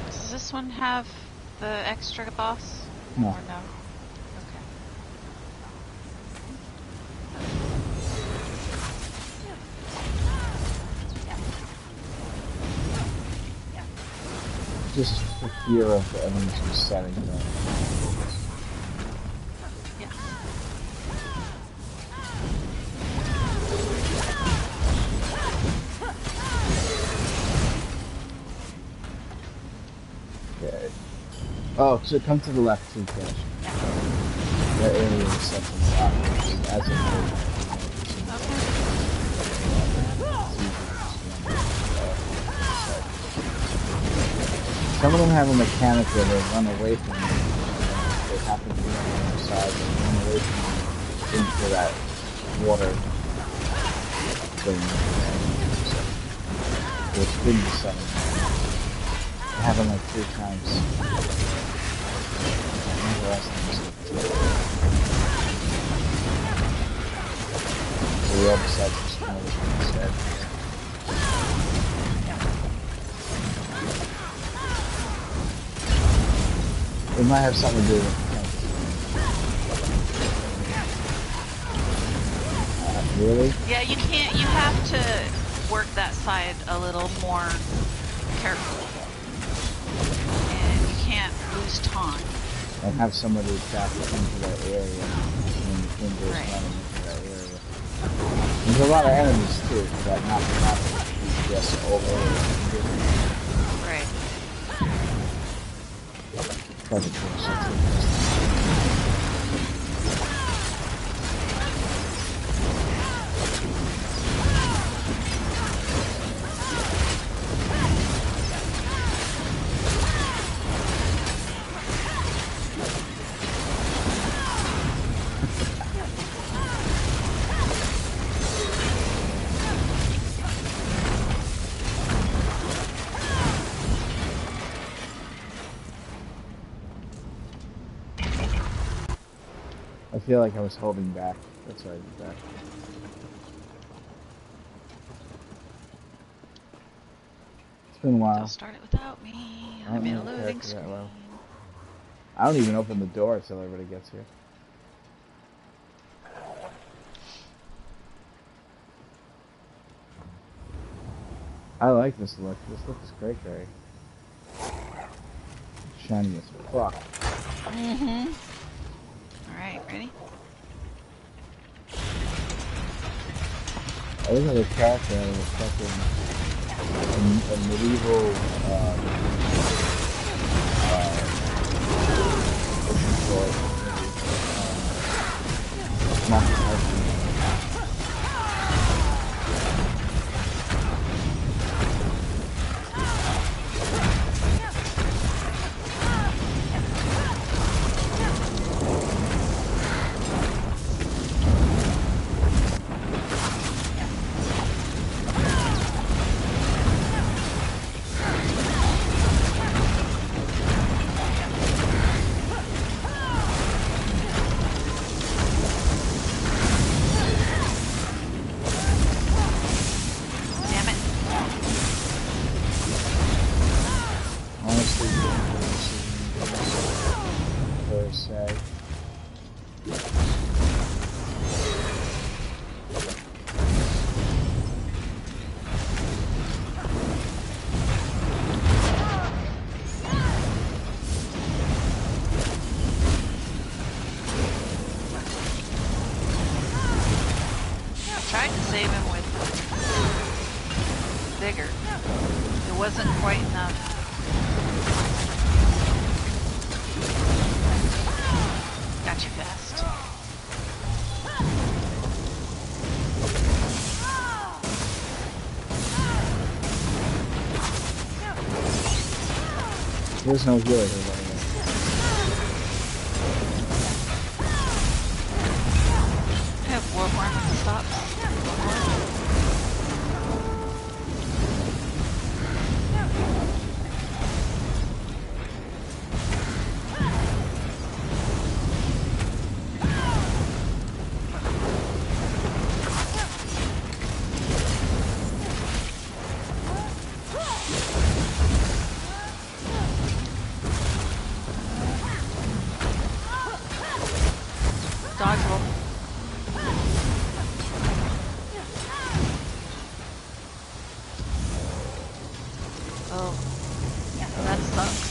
Does this one have the extra boss? No. Or no? Okay. Just for fear of the enemies resetting them. Yeah. Okay. Oh, so come to the left too, Cash. That area is something a lot. As a some of them have a mechanic where they run away from you. They happen to be on the other side and run away from you into that water thing. So it's been the same. It happened like 3 times. The last time was so we all decided to just kind of look instead. It might have something to do with it. Really? Yeah, you can't. You have to work that side a little more carefully, and you can't lose time. And have somebody back into that area when the thing goes Right. running into that area. There's a lot of enemies too that not just over. Right. Pleasant force. I feel like I was holding back. That's why I did that. It's been a while. Don't start it without me. I'm in a loading screen. I don't even open the door until everybody gets here. I like this look. This look is great, Gary. Shiny as fuck. Mm-hmm. Alright, ready? I look at the character and it's fucking a medieval Tried to save him with vigor. It wasn't quite enough. Got you fast. There's no healer here, by the way. Stop. Dodge roll. Oh, that sucks.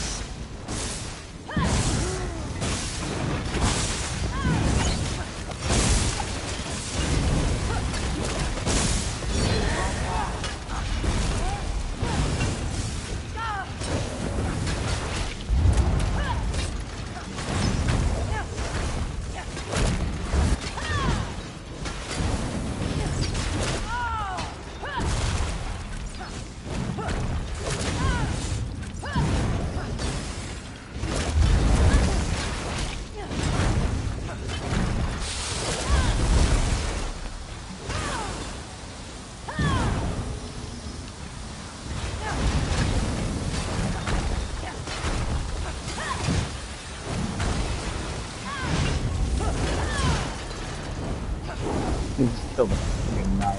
You just killed a fucking 9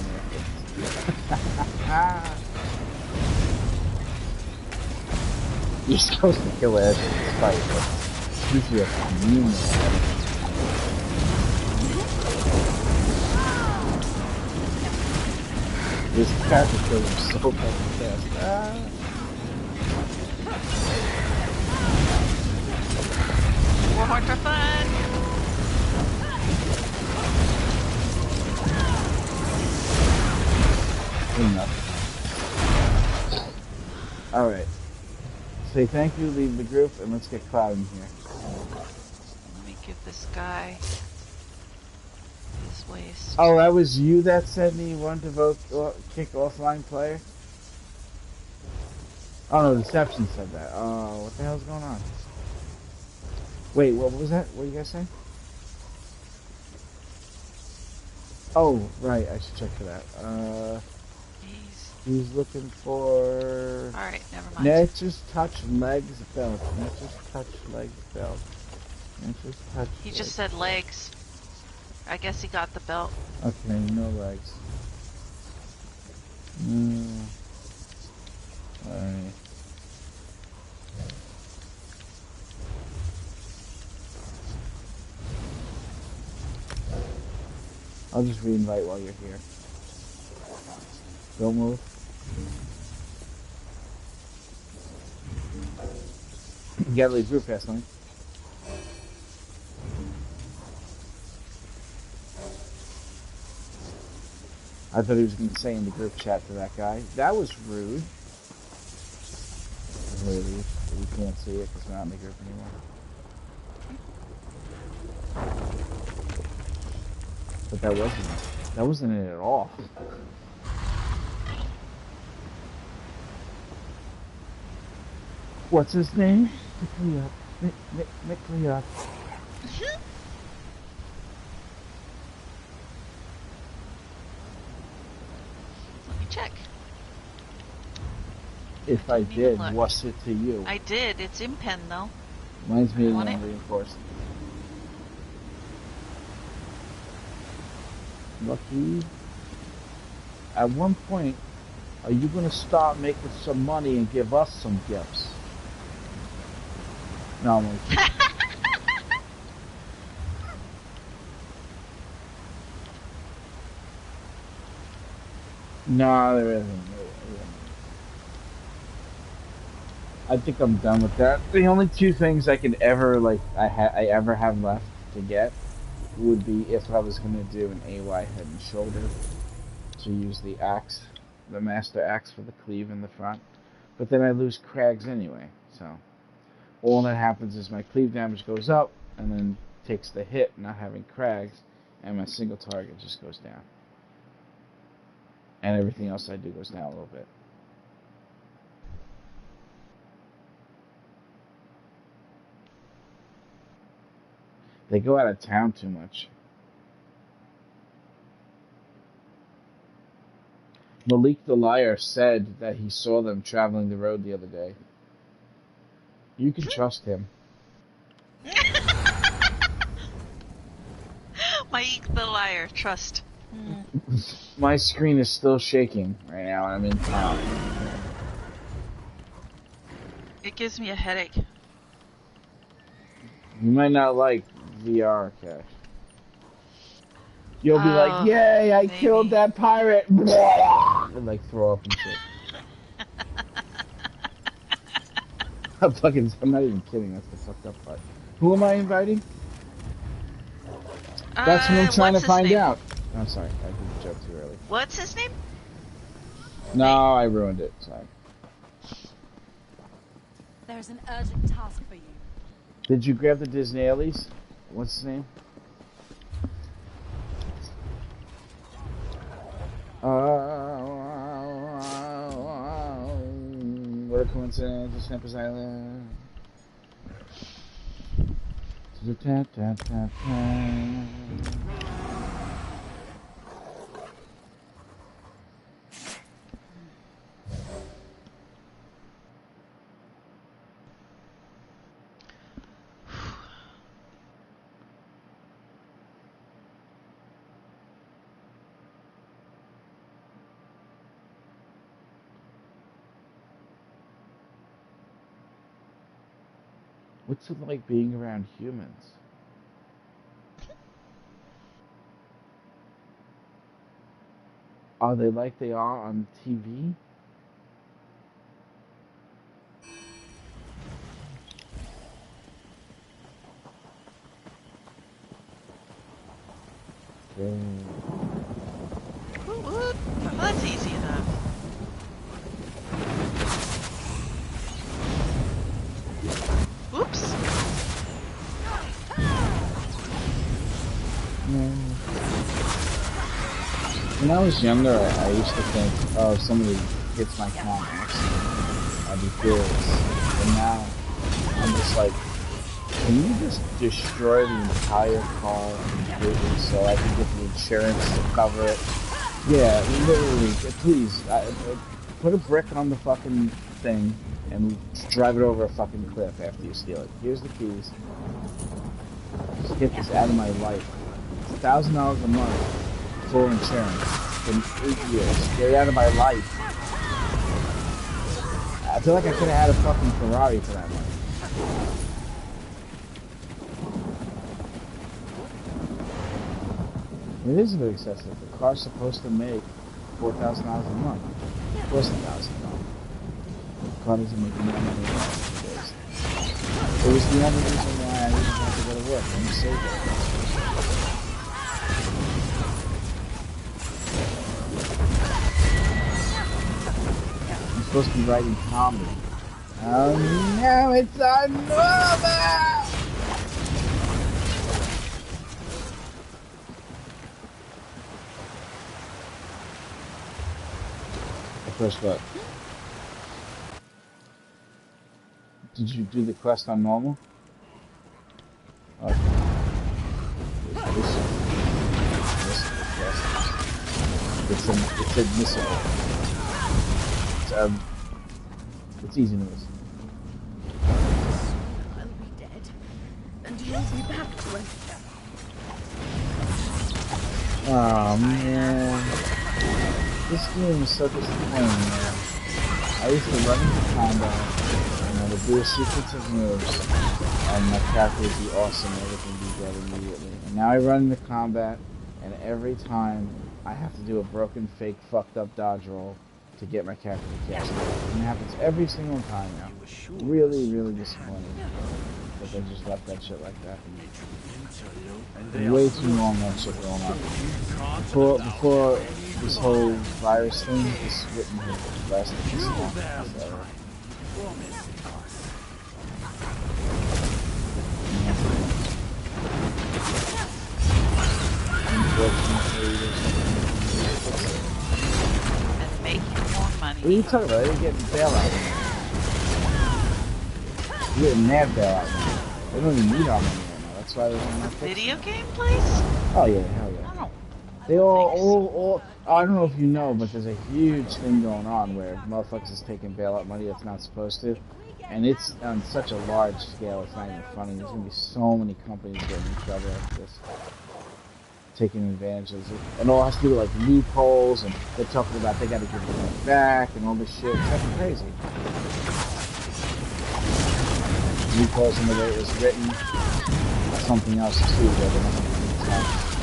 You're supposed to kill it as it's fight, but usually a commune. This character kills him so fucking fast. Warhorn for fun! Enough. Alright. Say thank you, leave the group, and let's get Cloud in here. Let me give this guy his waist. Oh, that was you that said me you wanted to vote kick offline player? Oh no, Deception said that. Oh, what the hell's going on? Wait, what was that? What are you guys saying? Oh, right, I should check for that. He's looking for... Alright, never mind. Nature's Touch Legs Belt. Nature's Touch Legs Belt. Nature's Touch He legs. just said legs. I guess he got the belt. Okay, no legs. Alright. I'll just re-invite while you're here. Don't move. You gotta leave group fast, Link. I thought he was going to say in the group chat to that guy. That was rude. Really, we can't see it because we're not in the group anymore. But that wasn't it at all. What's his name? Pick me up. Pick me up. Let me check. If I did, look. what's it to you? I did. It's in pen though. Mine's being Want it? reinforced. Lucky. At one point, are you going to start making some money and give us some gifts? No, I'm only kidding. No, there isn't. I think I'm done with that. The only two things I could ever I ever have left to get would be if I was gonna do an AY head and shoulder to use the axe, the master axe for the cleave in the front. But then I lose Crags anyway, so all that happens is my cleave damage goes up and then takes the hit not having Crags, and my single target just goes down. And everything else I do goes down a little bit. They go out of town too much. Malik the Liar said that he saw them traveling the road the other day. You can trust him. Mike the Liar, trust. My screen is still shaking right now and I'm in town. It gives me a headache. You might not like VR, Cash. You'll be like, yay, I killed that pirate! And like throw up and shit. I'm not even kidding, that's the fucked up part. Who am I inviting? That's what I'm trying to find out. I'm sorry, I did the joke too early. What's his name? No, I ruined it, sorry. There's an urgent task for you. Did you grab the Disneyalies? What's his name? What a coincidence, the Sniper's Island. What's it like being around humans? Are they like they are on TV? Okay. Well, that's easy enough. Oops. When I was younger, I used to think, oh, if somebody hits my car, I'd be furious. And now, I'm just like, can you just destroy the entire car completely so I can get the insurance to cover it? Yeah, literally, please, put a brick on the fucking thing and drive it over a fucking cliff after you steal it. Here's the keys. Just get this out of my life. It's $1,000 a month. Full insurance. It's been 8 years. Get it out of my life. I feel like I could have had a fucking Ferrari for that money. It is a bit excessive. The car's supposed to make $4,000 a month. Of course, $1,000. The car doesn't make more money than that these days. It was the only reason why I didn't have to go to work. I'm saving. Supposed to be writing comedy. Oh no, it's on normal! I pressed what? Did you do the quest on normal? Okay. It's admissible. It's easy to miss. I'll be dead, and you'll be back to us. Oh man, this game is so disappointing, man. I used to run into combat, and I would do a sequence of moves, and my character would be awesome, everything would be dead immediately. And now I run into combat, and every time I have to do a broken, fake, fucked up dodge roll to get my character to cast. And it happens every single time now. Really, really disappointing that they just left that shit like that. Way too long that shit going on. Before this whole virus thing, this written had lasted this long. So. Unfortunately, Money. What are you talking about? They're getting bailout. They're getting mad bailout. They don't even need our money right now. That's why they don't have Video game place? Oh yeah, hell yeah. Oh. They all, I don't know if you know, but there's a huge thing going on where motherfuckers is taking bailout money that's not supposed to. And it's on such a large scale, it's not even funny. There's going to be so many companies getting in trouble like this, taking advantage of it. And all has to do with like loopholes, and they're talking about they got to give the money back and all this shit. It's fucking crazy. Loopholes in the way it was written. Something else too, where they're not going to be taxed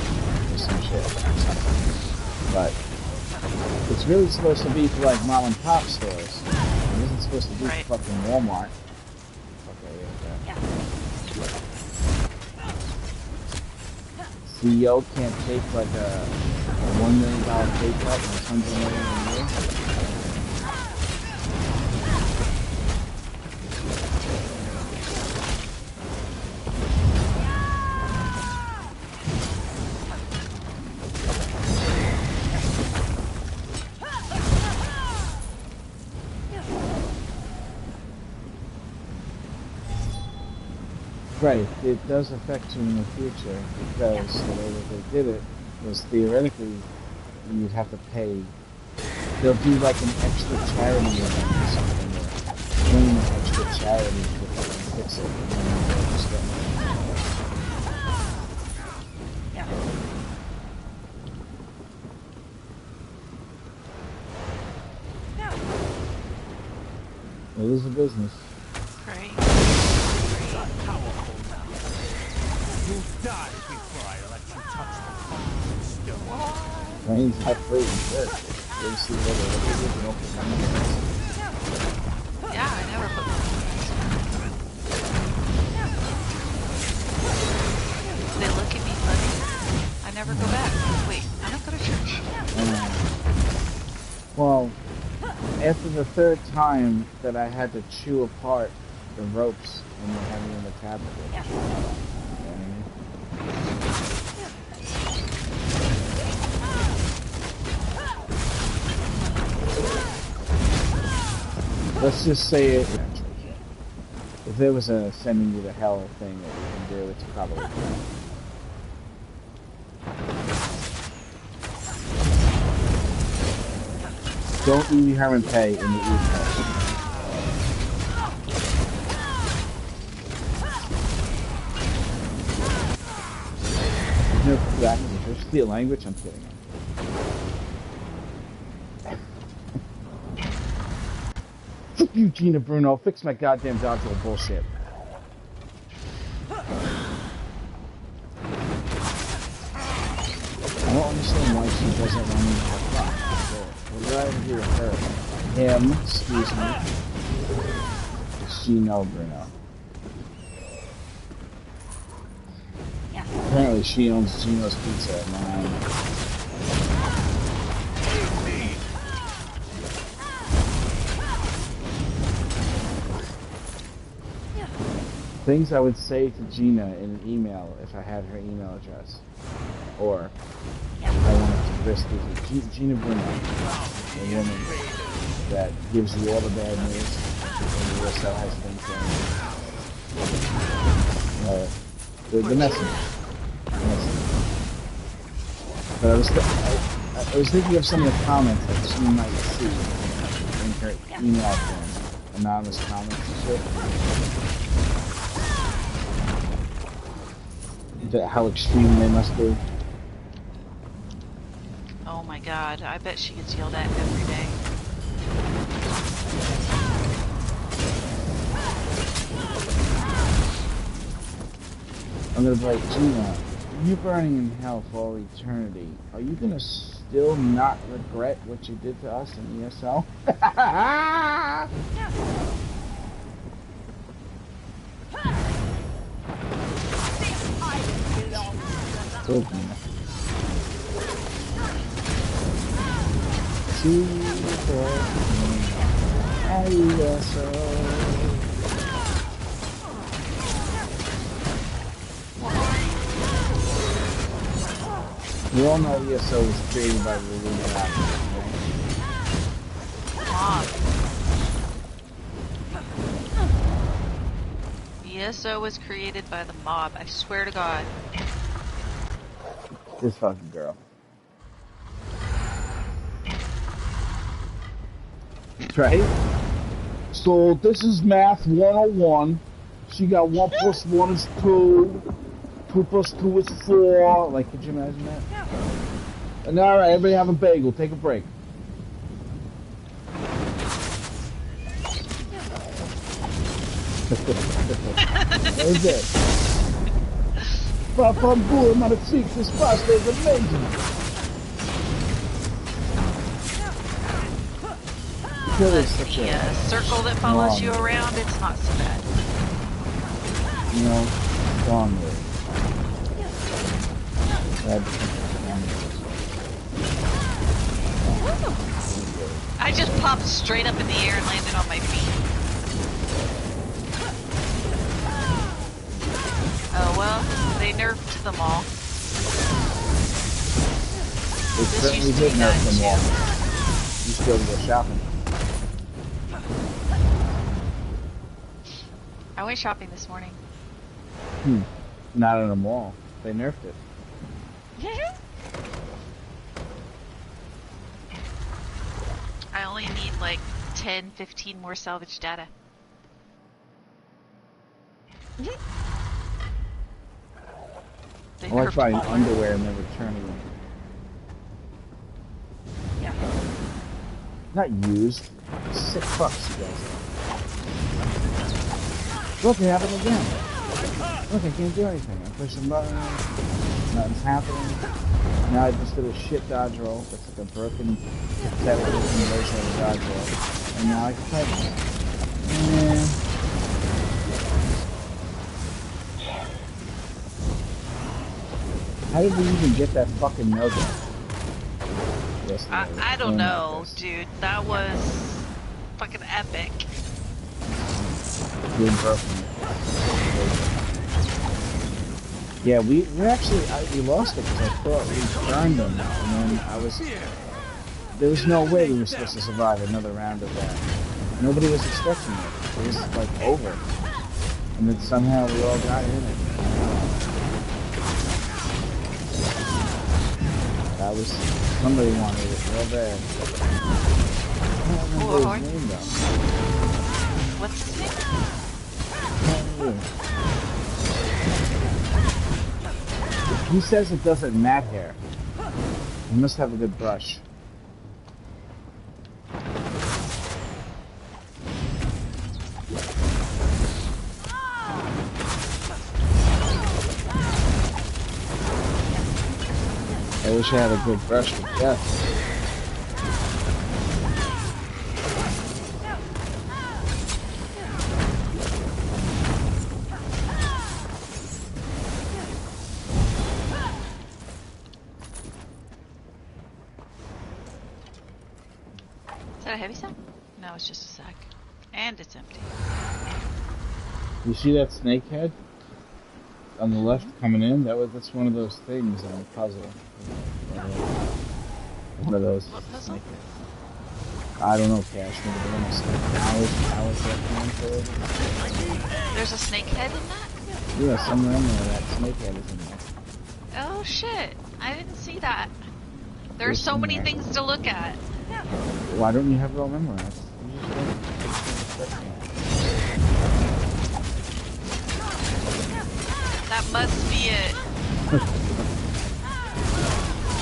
or some shit. But it's really supposed to be for like mom and pop stores. It isn't supposed to be for fucking Walmart. Okay, yeah. CEO can't take like a $1 million pay cut and $100 million a year. Right, it does affect you in the future because the way that they did it was theoretically you'd have to pay. They'll do like an extra charity event or something, or bring an extra charity to fix it, and then they'll just get money. It is a business. Right. You'll die before I let you touch the stone. Trains have free and they see what they open Yeah, I never put them in. They look at me funny. I never go back. Wait, I don't go to church. Well, after the third time that I had to chew apart the ropes and they had me in the tablet. Let's just say it. If there was a sending you to hell thing that you can do, it's probably. Don't eat Herman Pay in the evening. No, that is just the language. I'm kidding. Fuck you, Gina Bruno. Fix my goddamn dog's little bullshit. I don't understand why she doesn't want me to have fun. What did I do with her? Him, excuse me. Does she know Bruno? Apparently she owns Gino's Pizza at 9. Things I would say to Gina in an email if I had her email address. Or if I wanted to risk it. Gina Bruno, a woman that gives you all the bad news and you also has things going. The messenger. But I was thinking of some of the comments that she might see in her email form. Anonymous comments and shit. How extreme they must be. Oh my god, I bet she gets yelled at every day. I'm gonna be like, Gina, you burning in hell for all eternity. Are you gonna still not regret what you did to us in ESL? We all know ESO was created by the Illuminati, Mob. ESO was created by the mob, I swear to God. This fucking girl. Right? So this is math 101. She got 1 plus 1 is 2. 2 plus 2 is 4. Like, could you imagine that? And alright, everybody have a bagel. Take a break. What is it? Papambur, not a cheek. This pasta is amazing. The circle that follows you around, it's not so bad. No, wrong way. I just popped straight up in the air and landed on my feet. Oh well, they nerfed them all. They certainly did nerf them all. You should be able to go shopping. I went shopping this morning. Not in a mall. They nerfed it. I only need like 10, 15 more salvage data. I like buying underwear and then returning them. Not used. $6, you guys. Look, it happened again. Look, I can't do anything. I push some buttons. Nothing's happening. Now I just did a shit dodge roll. That's like a broken pathetic version of a dodge roll. And now I can type it. How did we even get that fucking no-go? I don't know, dude. That was fucking epic. Yeah, we actually we lost it because I thought we burned them, and then there was no way we were supposed to survive another round of that. Nobody was expecting it. It was like over, and then somehow we all got in it. That was somebody wanted it real bad. I don't remember his name though. What's his name? He says it doesn't mat hair. He must have a good brush. I wish I had a good brush with death. Is that a heavy sack? No, it's just a sack. And it's empty. You see that snake head on the left coming in? That's one of those things on the puzzle. One of those. What puzzle? I don't know, Cash. Maybe they're gonna snake hours There's a snake head in that? Yeah, somewhere in there that snake head is in there. Oh shit! I didn't see that. There's so many things to look at. Why don't you have it all memorized? That must be it.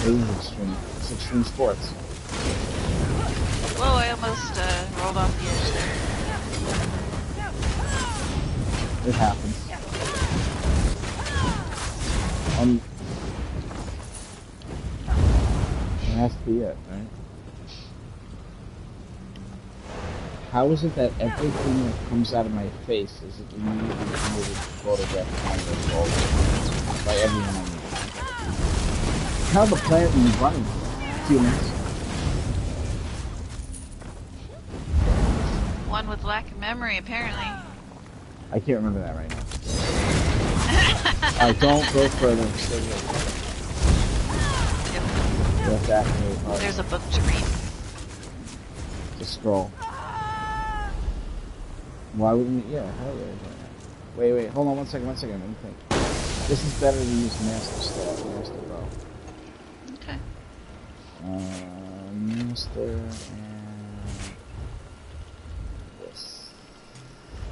It's extreme sports. Whoa, I almost rolled off the edge there. It happens. It has to be it, right? How is it that everything that comes out of my face is immediately committed to photograph by everyone I meet? How the planet is running? Humans. One with lack of memory, apparently. I can't remember that right now. Alright, don't go further. Stay here. Yep. There's a book to read. Just scroll. Why wouldn't we? Yeah, hell yeah. Wait, hold on one second, let me think. This is better to use Master Staff, Master Bow. Okay. Master and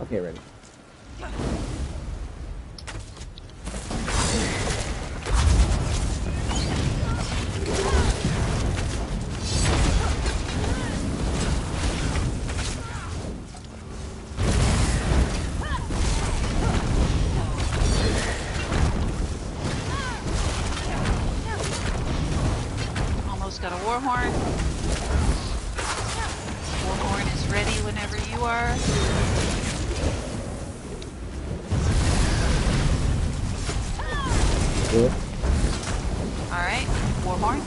Okay, ready. Almost got a Warhorn. Warhorn is ready whenever you are. Good. Alright, Warhorn.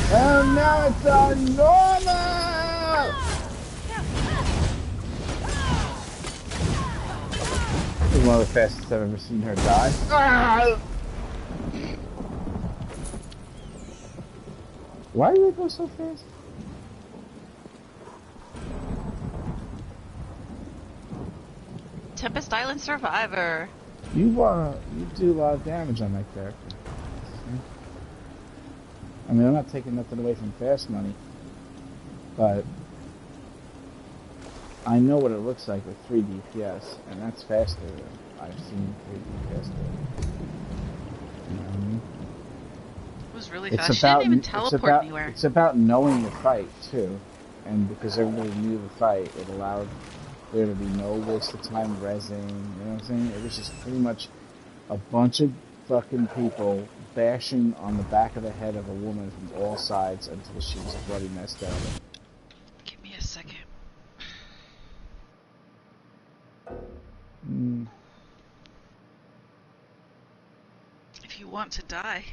And now it's a normal! This is one of the fastest I've ever seen her die. Ah! Why do they go so fast? Tempest Island Survivor. You do a lot of damage on that character. I mean, I'm not taking nothing away from fast money, but I know what it looks like with 3 DPS, and that's faster than I've seen 3 DPS do. You know what I mean? It was really fast. She didn't even teleport anywhere. It's about knowing the fight, too. And because everybody knew the fight, it allowed there to be no waste of time rezzing, you know what I'm saying? It was just pretty much a bunch of fucking people bashing on the back of the head of a woman from all sides until she was a bloody mess down. Give me a second. If you want to die.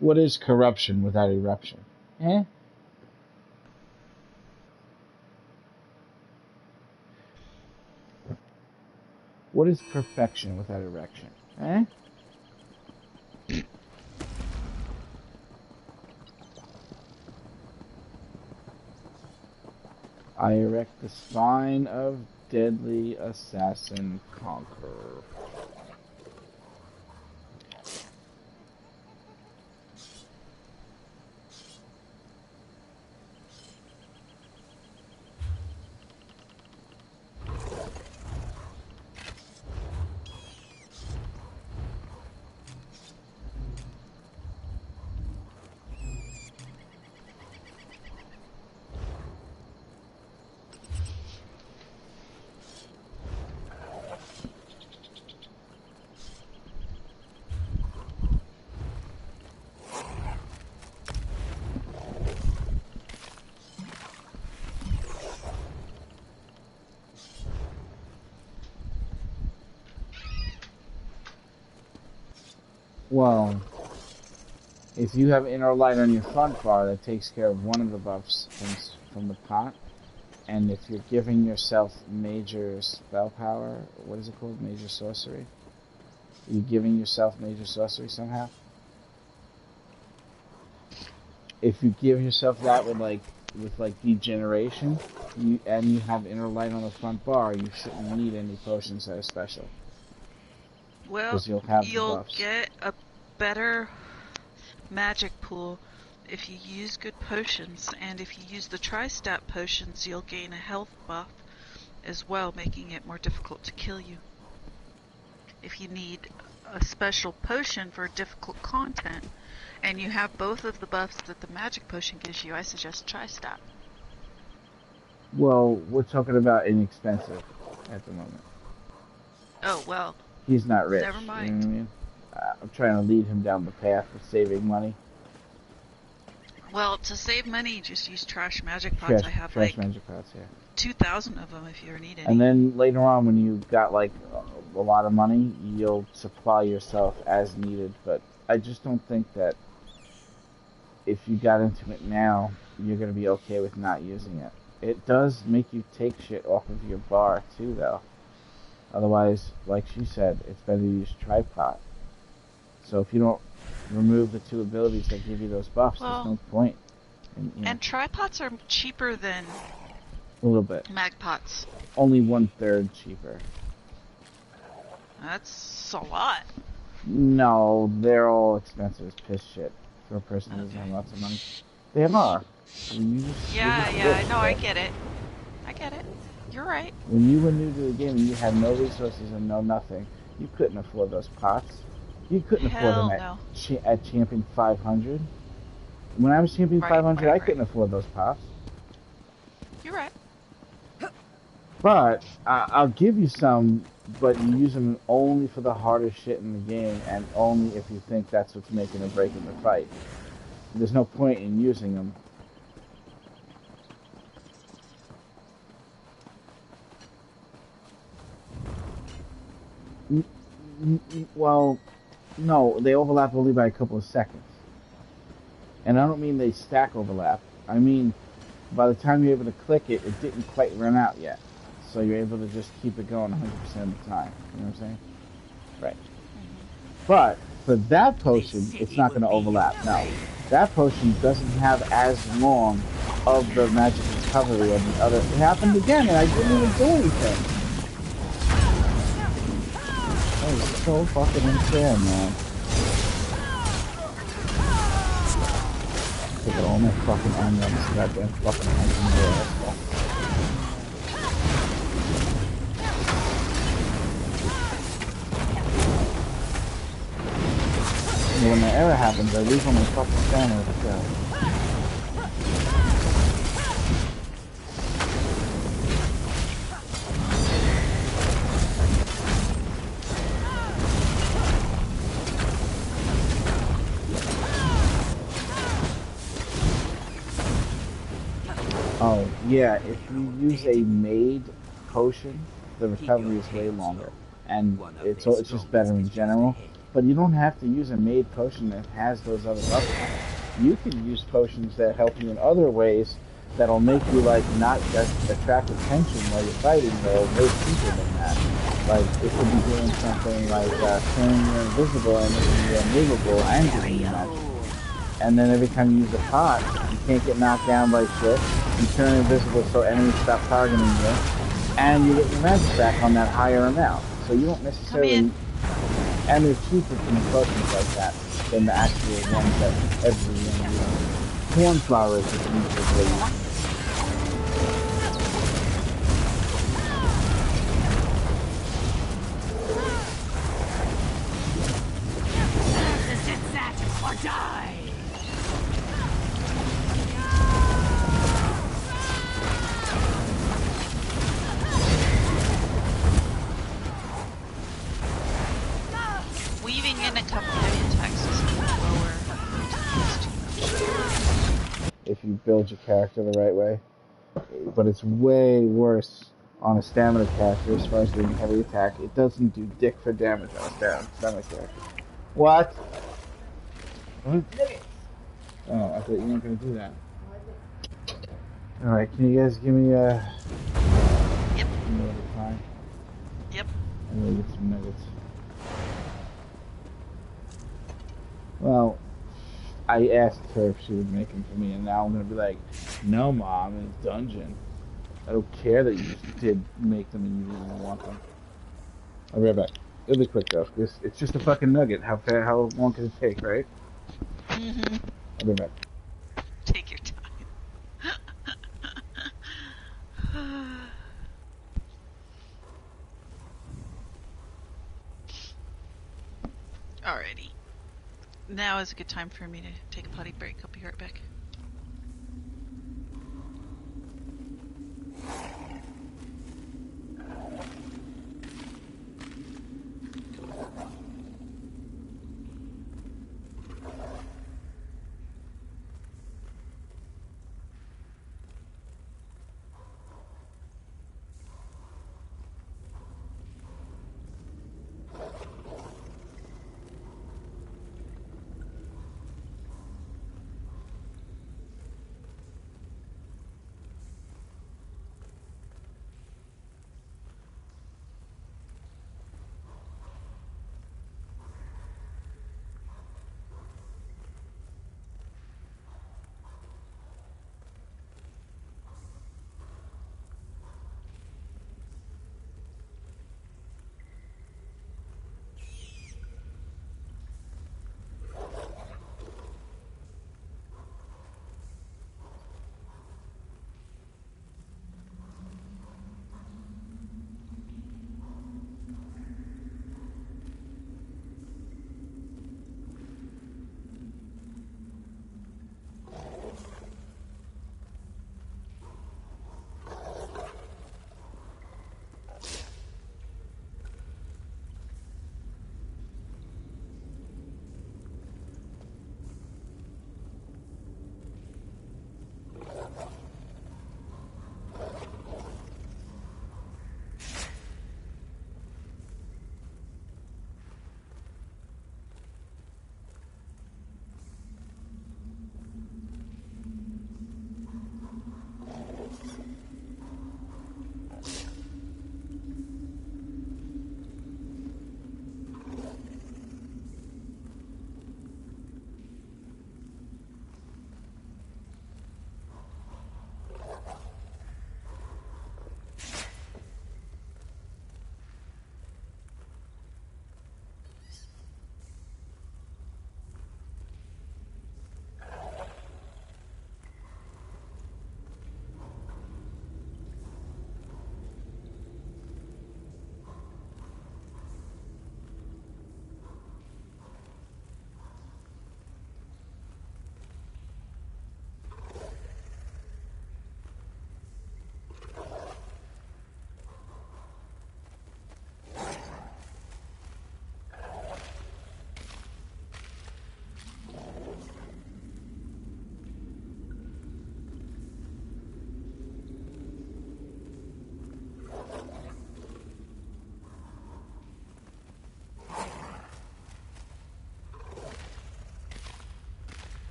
What is corruption without eruption? Eh? What is perfection without erection? Eh? I erect the spine of deadly assassin conqueror. Well, if you have inner light on your front bar, that takes care of one of the buffs from the pot. And if you're giving yourself major spell power, what is it called? Major sorcery? Are you giving yourself major sorcery somehow? If you give yourself that with degeneration, and you have inner light on the front bar, you shouldn't need any potions that are special. Well, you'll get a better magic pool if you use good potions, and if you use the tri-stat potions, you'll gain a health buff as well, making it more difficult to kill you. If you need a special potion for difficult content, and you have both of the buffs that the magic potion gives you, I suggest tri-stat. Well, we're talking about inexpensive at the moment. Oh, well. He's not rich. Never mind. You know what I mean? I'm trying to lead him down the path of saving money. Well, to save money, just use trash magic pots. I have trash magic pots, yeah. 2,000 of them if you ever need any. And then later on, when you got a lot of money, you'll supply yourself as needed. But I just don't think that if you got into it now, you're going to be okay with not using it. It does make you take shit off of your bar too, though. Otherwise, like she said, it's better to use tripod. So if you don't remove the two abilities that give you those buffs, there's no point. And tripods are cheaper than a little bit. magpots. Only 1/3 cheaper. That's a lot. No, they're all expensive as piss shit for a person who doesn't have lots of money. They are. I get it. You're right. When you were new to the game and you had no resources and no nothing, you couldn't afford those pots. You couldn't afford them at Champion 500. When I was Champion 500, I couldn't afford those pots. You're right. But I'll give you some, but you use them only for the hardest shit in the game, and only if you think that's what's making or breaking the fight. There's no point in using them. Well, no, they overlap only by a couple of seconds. And I don't mean they stack overlap. I mean, by the time you're able to click it, it didn't quite run out yet. So you're able to just keep it going 100% of the time. You know what I'm saying? Right. But for that potion, it's not going to overlap. No. That potion doesn't have as long of the magic recovery of the other. It happened again, and I didn't even do anything. That was so fucking unfair, man. Look at all my fucking onions, goddamn fucking onions. When that error happens, I lose all my fucking stamina to go. Oh, yeah, if you use a made potion, the recovery is way longer. And it's just better in general. But you don't have to use a made potion that has those other buffs on it. You can use potions that help you in other ways that'll make you, like, not just attract attention while you're fighting, though way cheaper than that. Like, it could be doing something like turning you invisible and making you unmovable and giving you magic. And then every time you use a pot, you can't get knocked down by shit. You turn invisible so enemies stop targeting you. And you get your magic back on that higher amount. So you don't necessarily... And they're cheaper from the potions like that than the actual ones that everyone uses. Cornflower is the cheapest way. Or die! Weaving in a couple heavy attacks is lower. If you build your character the right way. But it's way worse on a stamina character as far as doing heavy attack. It doesn't do dick for damage on a stamina character. What? What? Oh, I thought you weren't going to do that. Alright, can you guys give me a... Yep. Time? Yep. I'm going to get some nuggets. Well, I asked her if she would make them for me, and now I'm going to be like, no, Mom, it's dungeon. I don't care that you did make them and you didn't want them. I'll be right back. It'll be quick, though. It's just a fucking nugget. How long can it take, right? Mm-hmm. I'll be back. Take your time. Alrighty. Now is a good time for me to take a potty break. I'll be right back.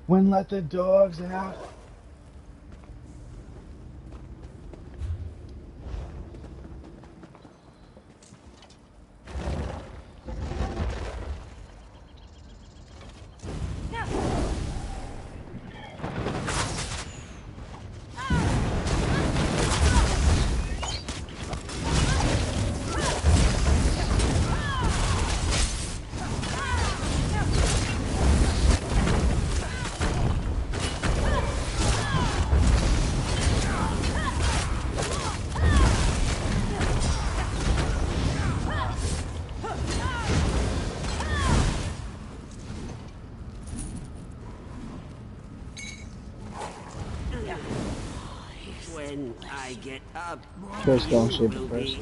When let the dogs out. When I get up, Just don't shape it first.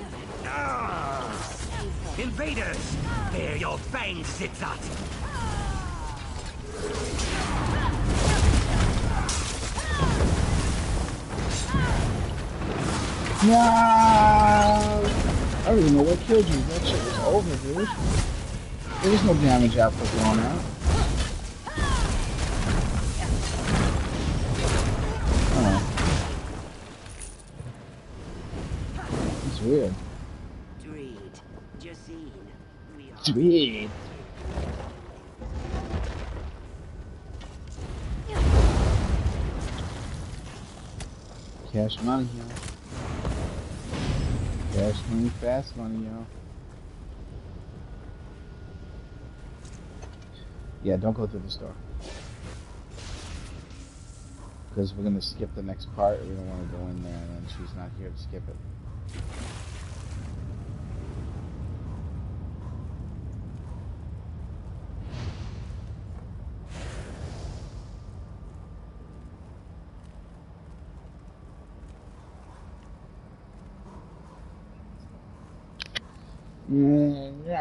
Invaders! There your fangs, Zitzat! No! I don't even know what killed you. That shit was over, dude. There was no damage output going out. Weird. Dreed, Jacine, we are. Dreed. Cash money, yo. Cash money, fast money, yo. Yeah, don't go through the store. Because we're going to skip the next part. We don't want to go in there and then she's not here to skip it.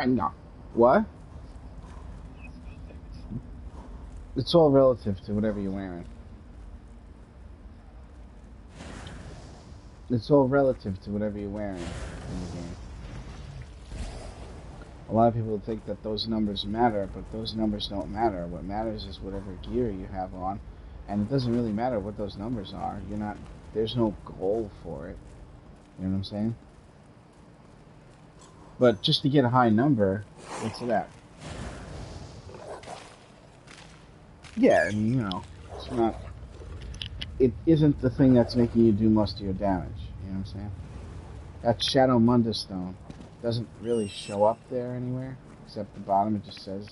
No. What? It's all relative to whatever you're wearing. It's all relative to whatever you're wearing in the game. A lot of people think that those numbers matter, but those numbers don't matter. What matters is whatever gear you have on, and it doesn't really matter what those numbers are. There's no goal for it. You know what I'm saying? But just to get a high number, what's that? Yeah, I mean, it's not... It isn't the thing that's making you do most of your damage. You know what I'm saying? That Shadow Munda Stone doesn't really show up there anywhere, except the bottom. It just says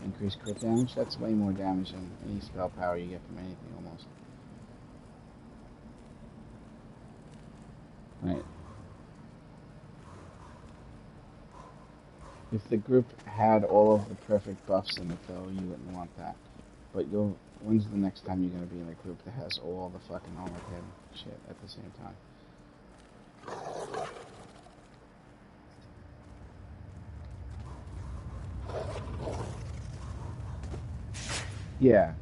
increased crit damage. That's way more damage than any spell power you get from anything, almost. Right. If the group had all of the perfect buffs in it, though, you wouldn't want that. But when's the next time you're going to be in a group that has all the fucking Armageddon shit at the same time? Yeah.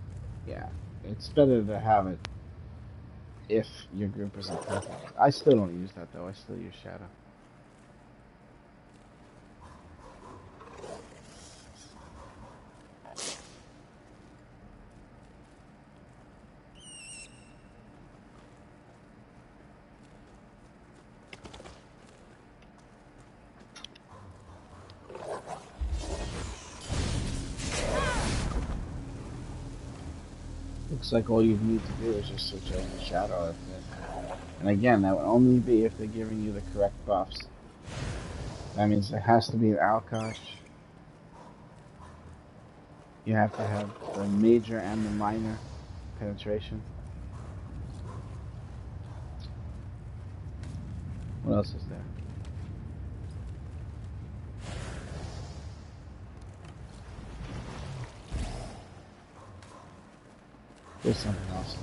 It's better to have it if your group isn't perfect. I still don't use that, though. I still use Shadow. Looks like all you need to do is just switch over to Shadow. And again, that would only be if they're giving you the correct buffs. That means there has to be an Alkosh. You have to have the major and the minor penetration. What else is there? There's something else.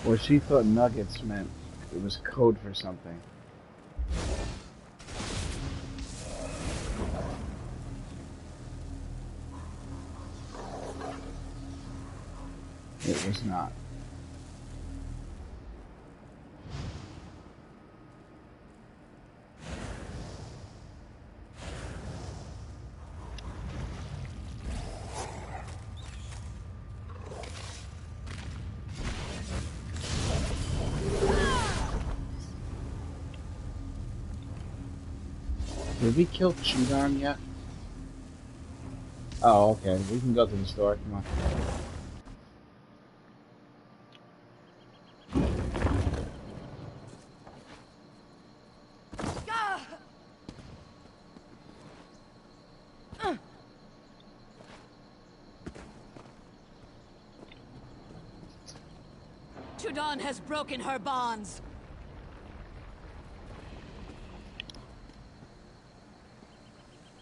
Or she thought nuggets meant it was code for something. It was not. Did we kill Chudan yet? Oh, okay. We can go to the store. Come on. Chudan has broken her bonds.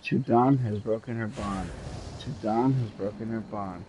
Chudan has broken her bond. Chudan has broken her bond.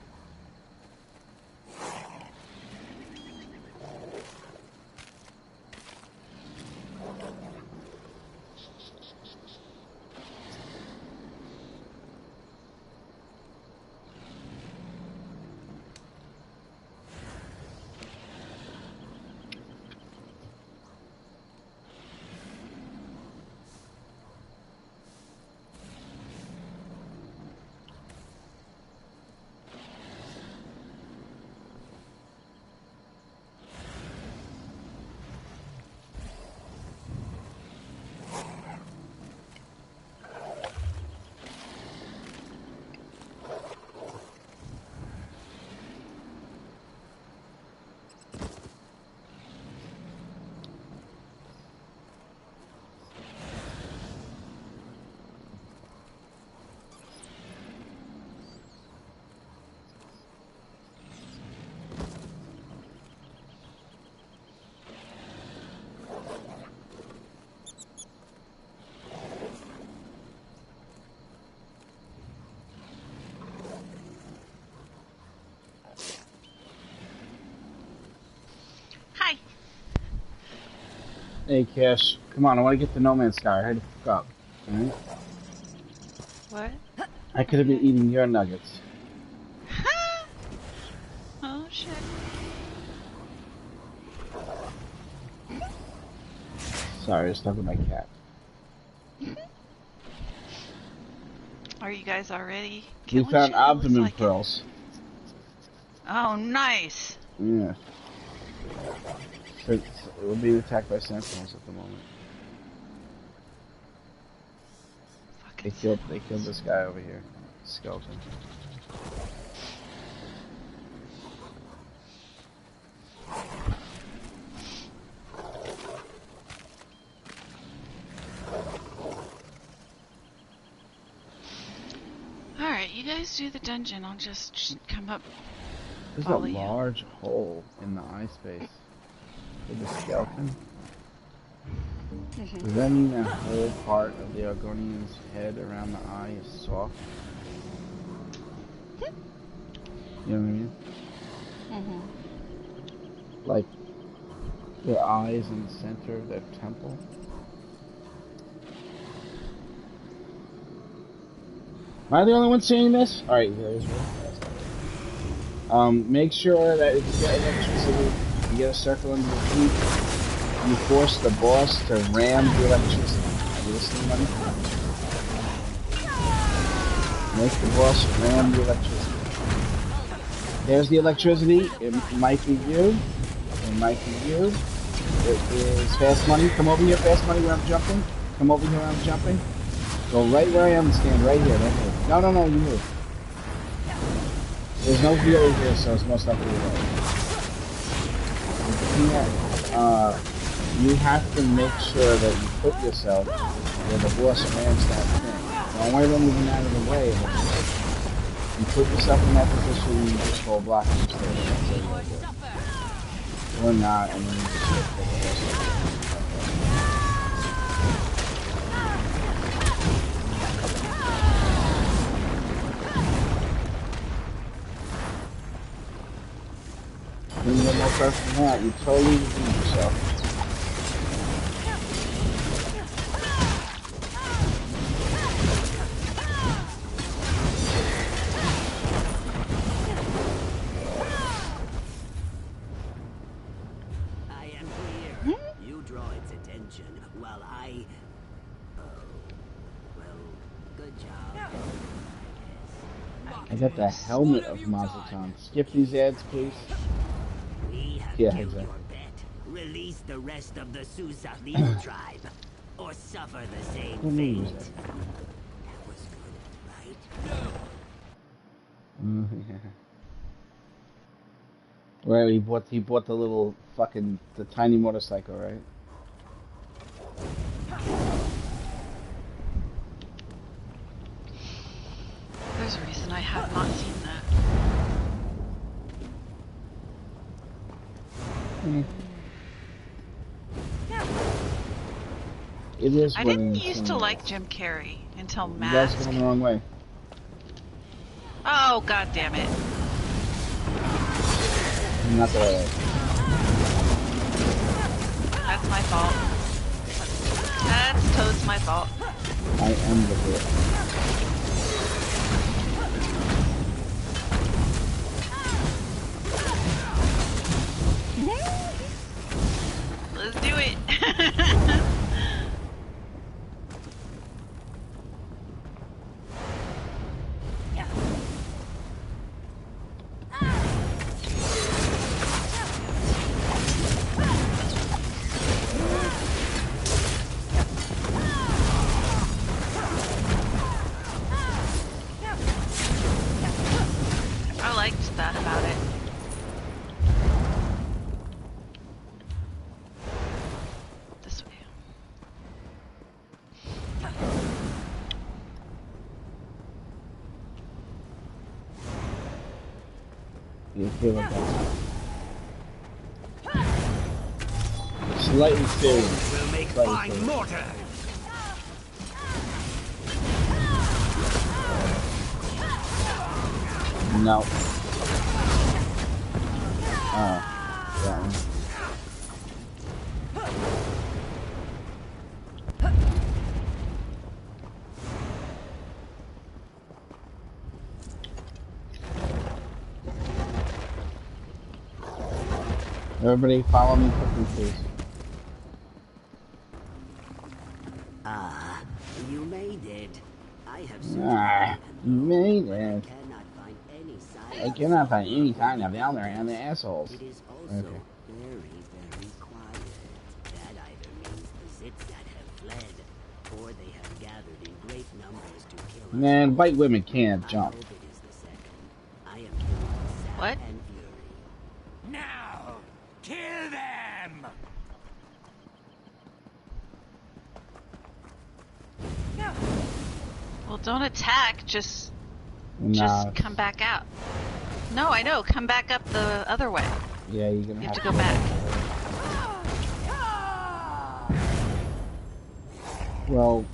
Hey, Cash. Come on, I want to get to No Man's Sky. Hurry the fuck up. Alright? What? I could have been eating your nuggets. Oh, shit. Sorry, I was talking to my cat. Are you guys already? We found abdomen pearls. Oh, nice. Yeah. We're being attacked by sentinels at the moment. They killed this guy over here. Skeleton. Alright, you guys do the dungeon. I'll just come up. There's a large hole in the eye space. The skeleton. Does that mean that whole part of the Argonian's head around the eye is soft? You know what I mean? Like their eyes in the center of their temple. Am I the only one seeing this? Alright, there's one. Make sure that if you get electricity, you get a circle under your feet, you force the boss to ram the electricity. Are you listening, buddy? Make the boss ram the electricity. There's the electricity. It might be you. It might be you. It is Fast Money. Come over here, Fast Money, where I'm jumping. Come over here where I'm jumping. Go right where I am and stand right here. Right here. No, you move. There's no viewer here, so it's most likely right. You have to make sure that you put yourself where the boss rams that thing. Don't worry about moving out of the way. You put yourself in that position, you just go block and stay there. Or not, and then you just hit the boss. When you get more pressure than that, you totally defeat yourself. I got the helmet of Mazatlan. Skip these ads, please. We have Yeah, killed exactly. your bet. Release the rest of the Susahlido tribe, or suffer the same Who movie fate. was that? That was good, right? Yeah. Right, he bought the little fucking the tiny motorcycle, right? There's a reason I have not seen that. It is. I didn't used to like Jim Carrey until You guys Mask. going the wrong way. Oh, god damn it. Not the right way. That's my fault. That's Toad's my fault. I am the bit. Let's do it. I liked that about it. This way. You feel like that. Slightly serious. We'll make Slightly fine serious. mortar. No. Oh, that one. Everybody follow me quickly, please. Ah, you made it. I have searched Ah, you made it. cannot find any sign. I cannot find any sign of Elner and the assholes. It is also Okay. very, very quiet. That either means the Zitsat have fled, or they have gathered in great numbers to kill us. Man, white women can't I jump. hope it is the second. I am filled with sad What? and fury. Now, kill them! Well, don't attack, just Nah. come back out. No, I know, come back up the other way. Yeah, you're gonna You have have to go back. Well,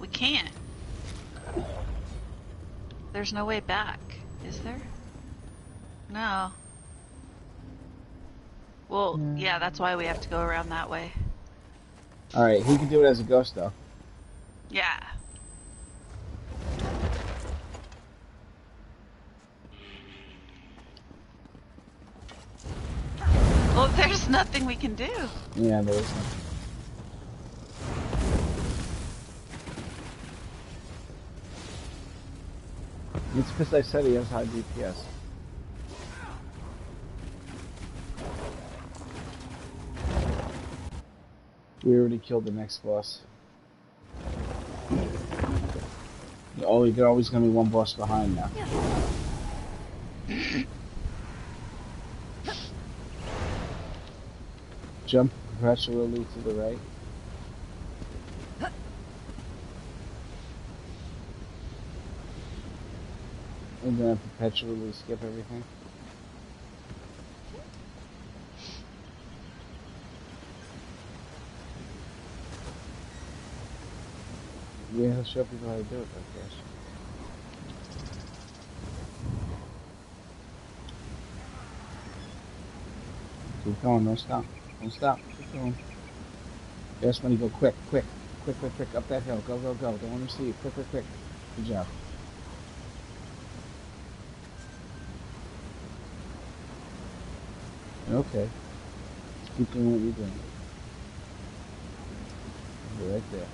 We can't. There's no way back, is there? No. Well, yeah, that's why we have to go around that way. alright, he can do it as a ghost, though. Yeah. Well, there's nothing we can do. Yeah, there is something. It's because I said he has high DPS. We already killed the next boss. Oh, you're always gonna be one boss behind now. Jump perpetually to the right. And then perpetually skip everything. Yeah, he'll show people how to do it, I guess. Keep going, don't stop. Don't stop. Keep going. Best when you go quick, quick, quick, quick, quick, up that hill. Go, go, go. Don't let me see you. Quick, quick, quick. Good job. Okay. Just keep doing what you're doing. You're right there.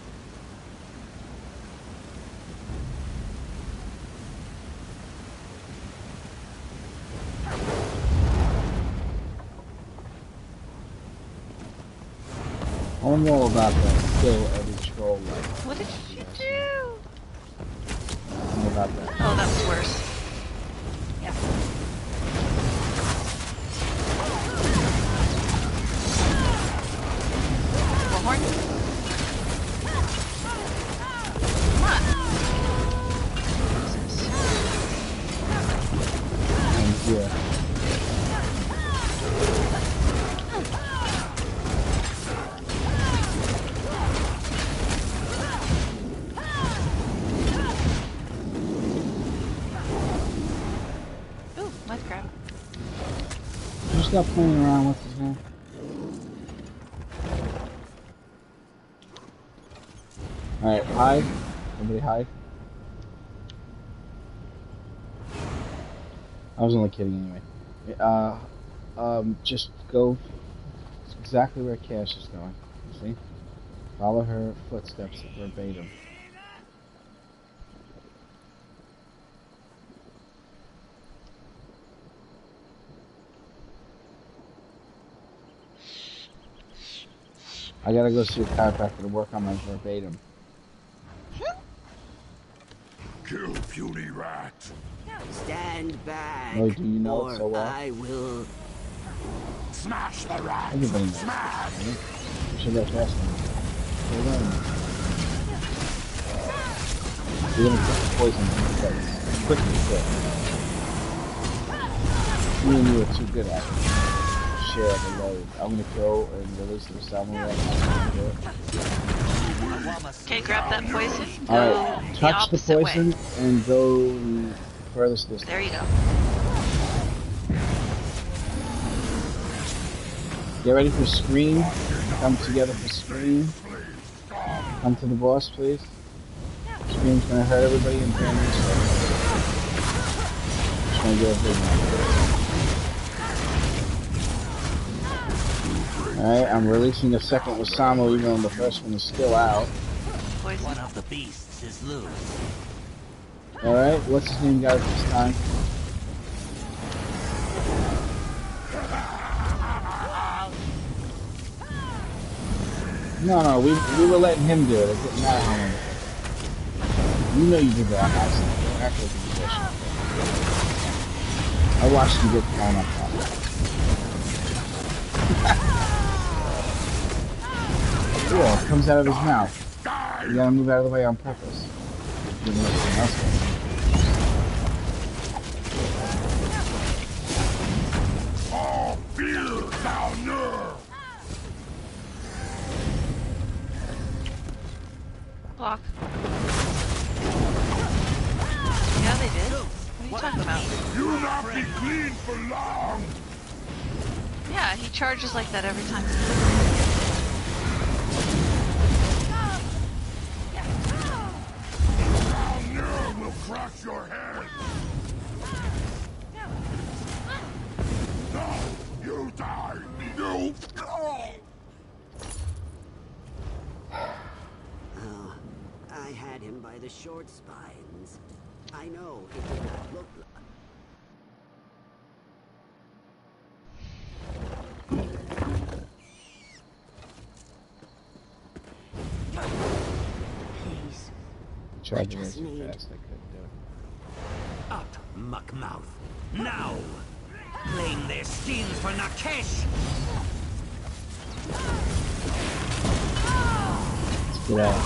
I'm all about that. Kill every troll like. What did you do? I'm all about that. Oh, that was worse. Yeah. Bullhorn? Come on. And yeah. Stop playing around with his name. Alright, hide. Everybody hide. I was only kidding anyway. Just go exactly where Cash is going. See? Follow her footsteps verbatim. I gotta go see a chiropractor to work on my verbatim. Kill puny rat. Stand back. Oh, do you know it so well? I will smash the rat. Everybody knows. Smash. You should go fast now. You're gonna put the poison in his face. Quickly, quick. Me and you are too good at it. Share the load. I'm gonna kill and release the salmon right now. Okay, grab that poison. Alright, touch the poison way. And go furthest distance. There you go. Get ready for scream. Come together for scream. Come to the boss, please. Scream's gonna hurt everybody and family stuff. Just gonna get a big one. Alright, I'm releasing the second Wasamo even though the first one is still out. One of the beasts is loose. Alright, what's his name guys this time? No, we were letting him do it. It didn't matter how long. You know you did that on accident. Actually, I watched you get thrown up on it. Cool, it comes out of his mouth. You gotta move out of the way on purpose. You know something else goes. All fear down there. Block. Yeah, they did. What are you talking about? You'll not be clean for long. Yeah, he charges like that every time. Down there will crush your head. No, you die. You. Oh, I had him by the short spines. I know it did not look like. Please. Tried to race it fast, I couldn't do it. Up, muckmouth. Now! Claim their skins for Nakesh! Let's get out.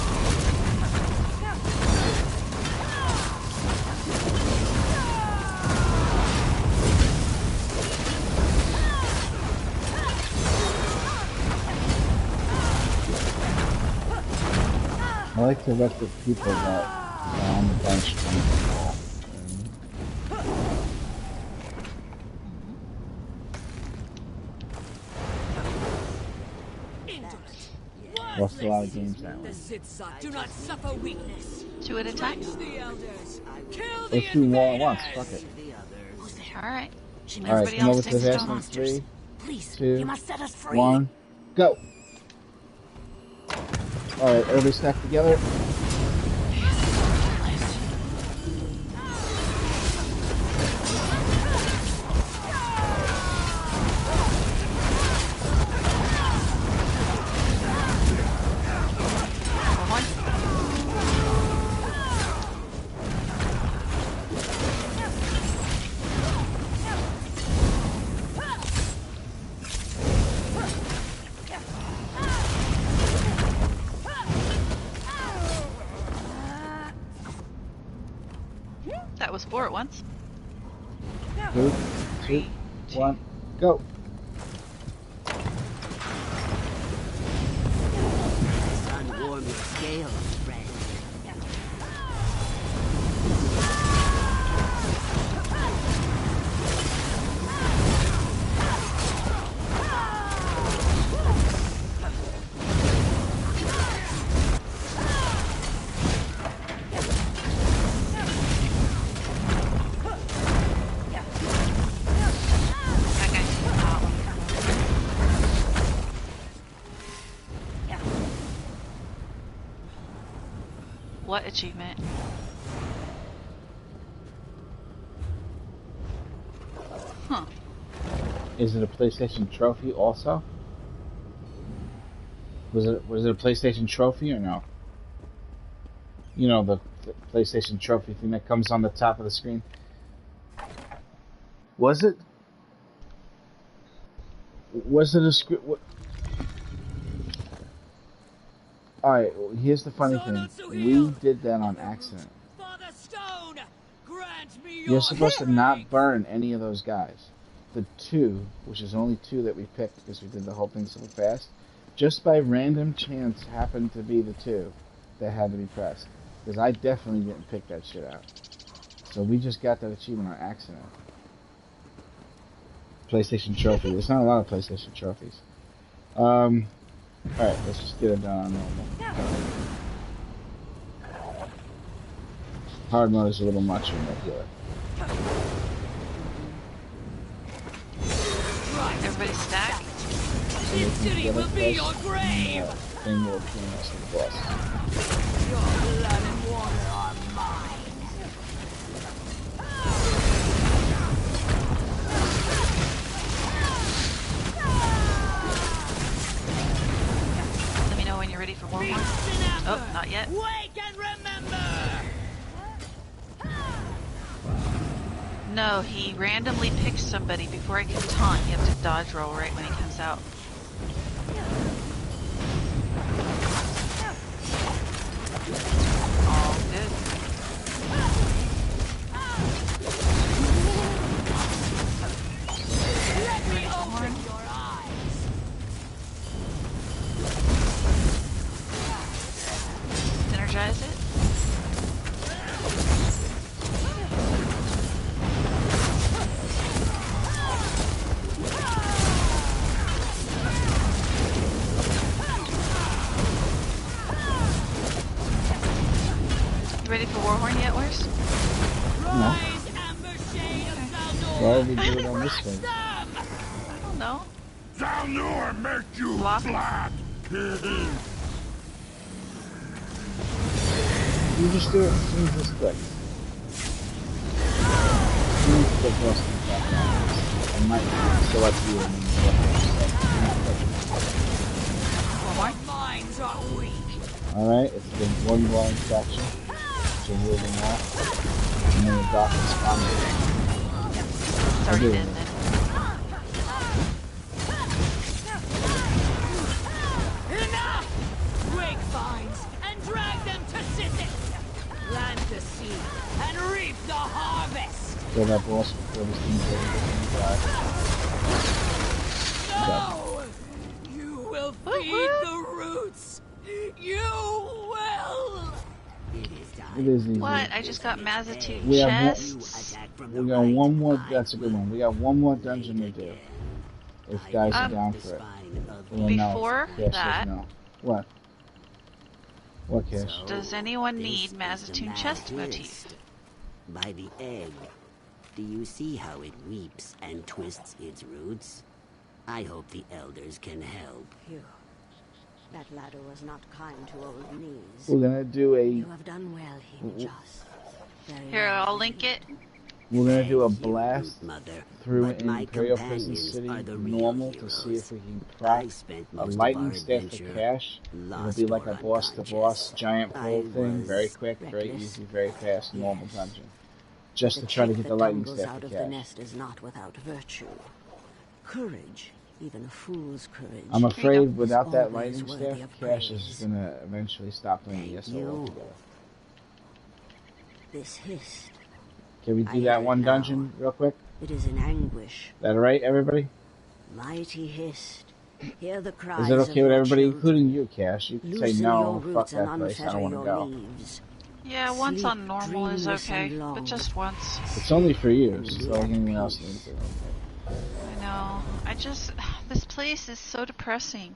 I like to let the people that are on the bench drink the ball. Lost a lot of games that way. Do not suffer weakness. 2 at a time. Let's do more at once. Fuck it. Alright. Alright, come over to the basement. 3, Please, 2, you must set us free. 1, go! Alright, everybody stack together. That was 4 at once. 2, 2, 1, go. Sun warm your scales, friend. What achievement? Huh. Is it a PlayStation trophy also? Was it a PlayStation trophy or no? You know, the PlayStation trophy thing that comes on the top of the screen. Was it? Was it a script? Alright, well, here's the funny thing. We did that on accident. You're supposed to not burn any of those guys. The 2, which is only 2 that we picked because we did the whole thing so fast, just by random chance happened to be the 2 that had to be pressed. Because I definitely didn't pick that shit out. So we just got that achievement on accident. PlayStation trophy. There's not a lot of PlayStation trophies. Alright, let's just get it done on normal. Hard mode is a little much in regular. Everybody stack. This city will be your grave! Thing will bring us to the boss. Your blood and water are mine. Let me know when you're ready for one more. Oh, not yet. Wake and remember! No, he randomly picks somebody before I can taunt. You have to dodge roll right when he comes out. All good. Let me open your eyes! Energize it. Ready for Warhorn yet, Wars? No. Why would we do it on this thing? I don't know. Zalnor make you Block. flat! You just do it as soon as this quick. As soon as the boss comes back down, I might select you and then Minds are weak. Alright, it's been one long section. So moving that. And then the dock is spawned. It's already dead then. Enough! Break vines and drag them to Sisith! Plant the seed and reap the harvest! Kill that boss before this thing's ready to die. No! You will feed the roots! You will! It is easy. What? I just got Mazatu We have chests. We got one more. That's a good one. We got one more dungeon to do. If guys are down for it. Well, Before no. Cash that, says no. What? What, Cash? Does anyone need Mazatoon chest motif? By the egg. Do you see how it weeps and twists its roots? I hope the elders can help. Phew. That ladder was not kind to old knees. We're gonna do a. You have done well, Himjas. Here, I'll link it. We're gonna do a blast Mother, through but my Imperial Prison companions City are the real normal to heroes. see if we can crack I spent a most of lightning our staff for adventure Cash. It'll be like a lost or boss-to-boss giant I pull thing, was very quick, very reckless. easy, very fast, normal Yes. dungeon. Just The to try to chick get that the lightning tumbles staff out for of the Cash. nest is not without virtue. Courage, even a fool's courage. I'm Here you afraid go. without that Always lightning worthy staff, of Cash is praise. gonna eventually stop playing Thank ESO you. altogether. This hist Can we do that one dungeon real quick? It is in anguish. That alright, everybody? Mighty hist. Hear the cries. Is it okay with everybody, children. including you, Cash? You can say no, fuck that place, I don't want to go. Leaves. Yeah, once on normal is okay, but just once. It's only for you, so like anyone else needs it. I know. This place is so depressing.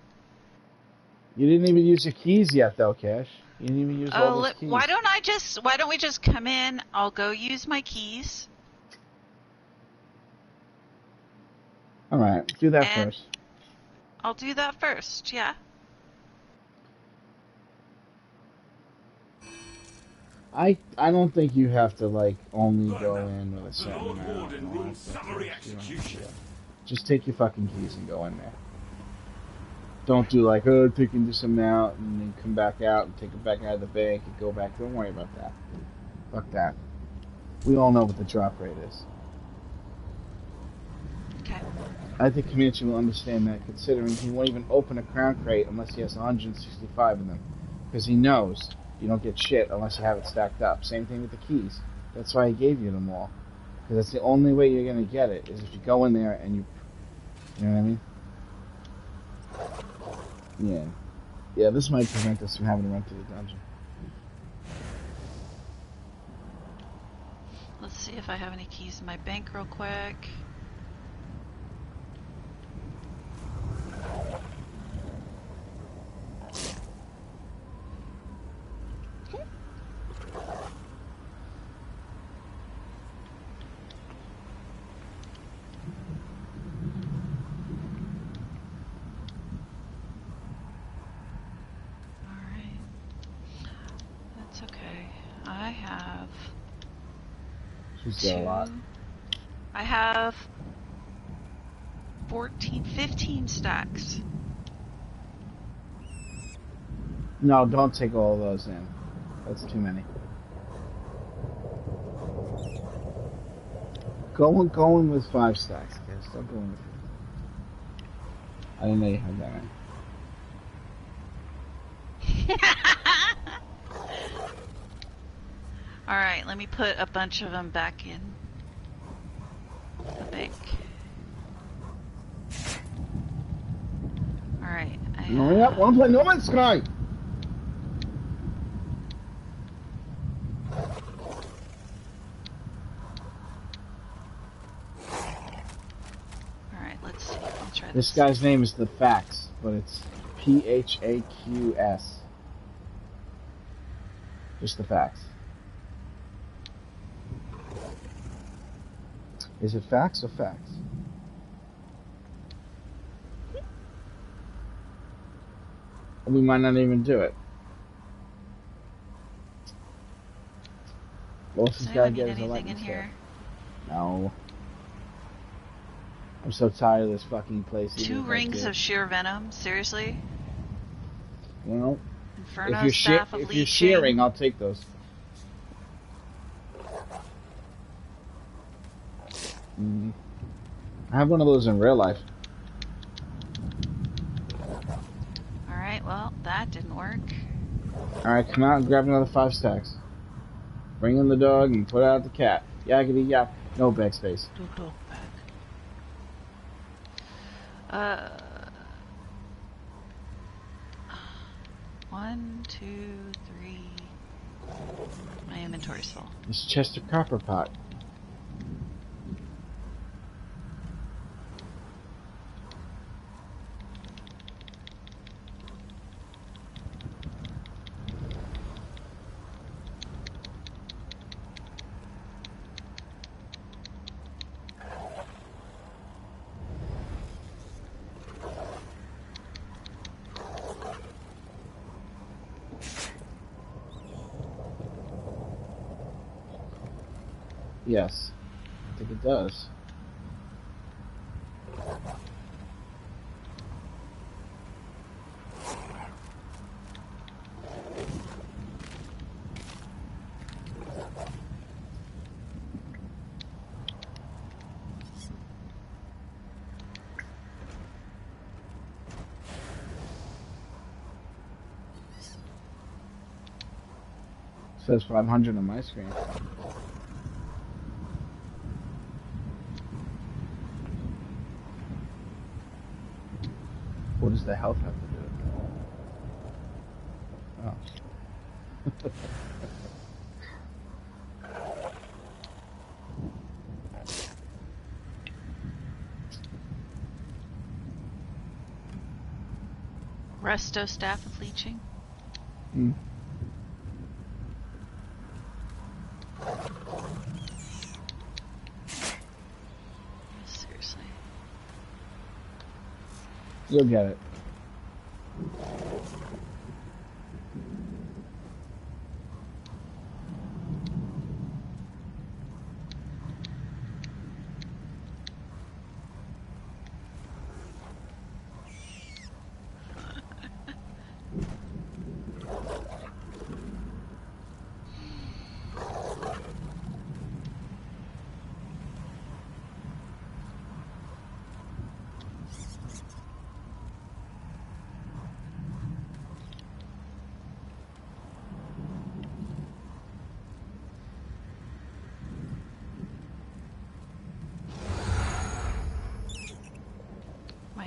You didn't even use your keys yet, though, Cash. You didn't even use all those keys. Why don't we just come in? I'll go use my keys. All right, do that first. I'll do that first. Yeah. I don't think you have to like only go in with a certain amount. Just take your fucking keys and go in there. Don't do like, oh, taking this amount and then come back out and take it back out of the bank and go back. Don't worry about that. Fuck that. We all know what the drop rate is. Okay. I think Comanche will understand that, considering he won't even open a crown crate unless he has 165 of them. Because he knows you don't get shit unless you have it stacked up. Same thing with the keys. That's why I gave you them all. Because that's the only way you're going to get it, is if you go in there and you know what I mean? Yeah. Yeah, this might prevent us from having to run to the dungeon. Let's see if I have any keys in my bank real quick. A lot. I have 15 stacks. No, don't take all of those in. That's too many. Go in with 5 stacks, guys. Don't go in with 4. I didn't know you had that in. Alright, let me put a bunch of them back in the bank. Alright, Hurry up, wanna play No Man's Sky! Alright, let's see. I'll try this. This guy's name is The Fax, but it's Phaqs. Just The Fax. Is it facts or facts? We might not even do it. Most of this guy gets a lightning here. No. I'm so tired of this fucking place. 2 rings of sheer venom? Seriously? Well, Inferno if you're shearing, I'll take those. I have one of those in real life. Alright, well, that didn't work. Alright, come out and grab another 5 stacks. Bring in the dog and put out the cat. Yakety yak. No backspace. No dog bag. 1, 2, 3. My inventory's full. It's Chester Copperpot. Yes, I think it does. It says 500 on my screen. What does the health have to do with it? Oh. Resto staff of leeching. Seriously. You'll get it.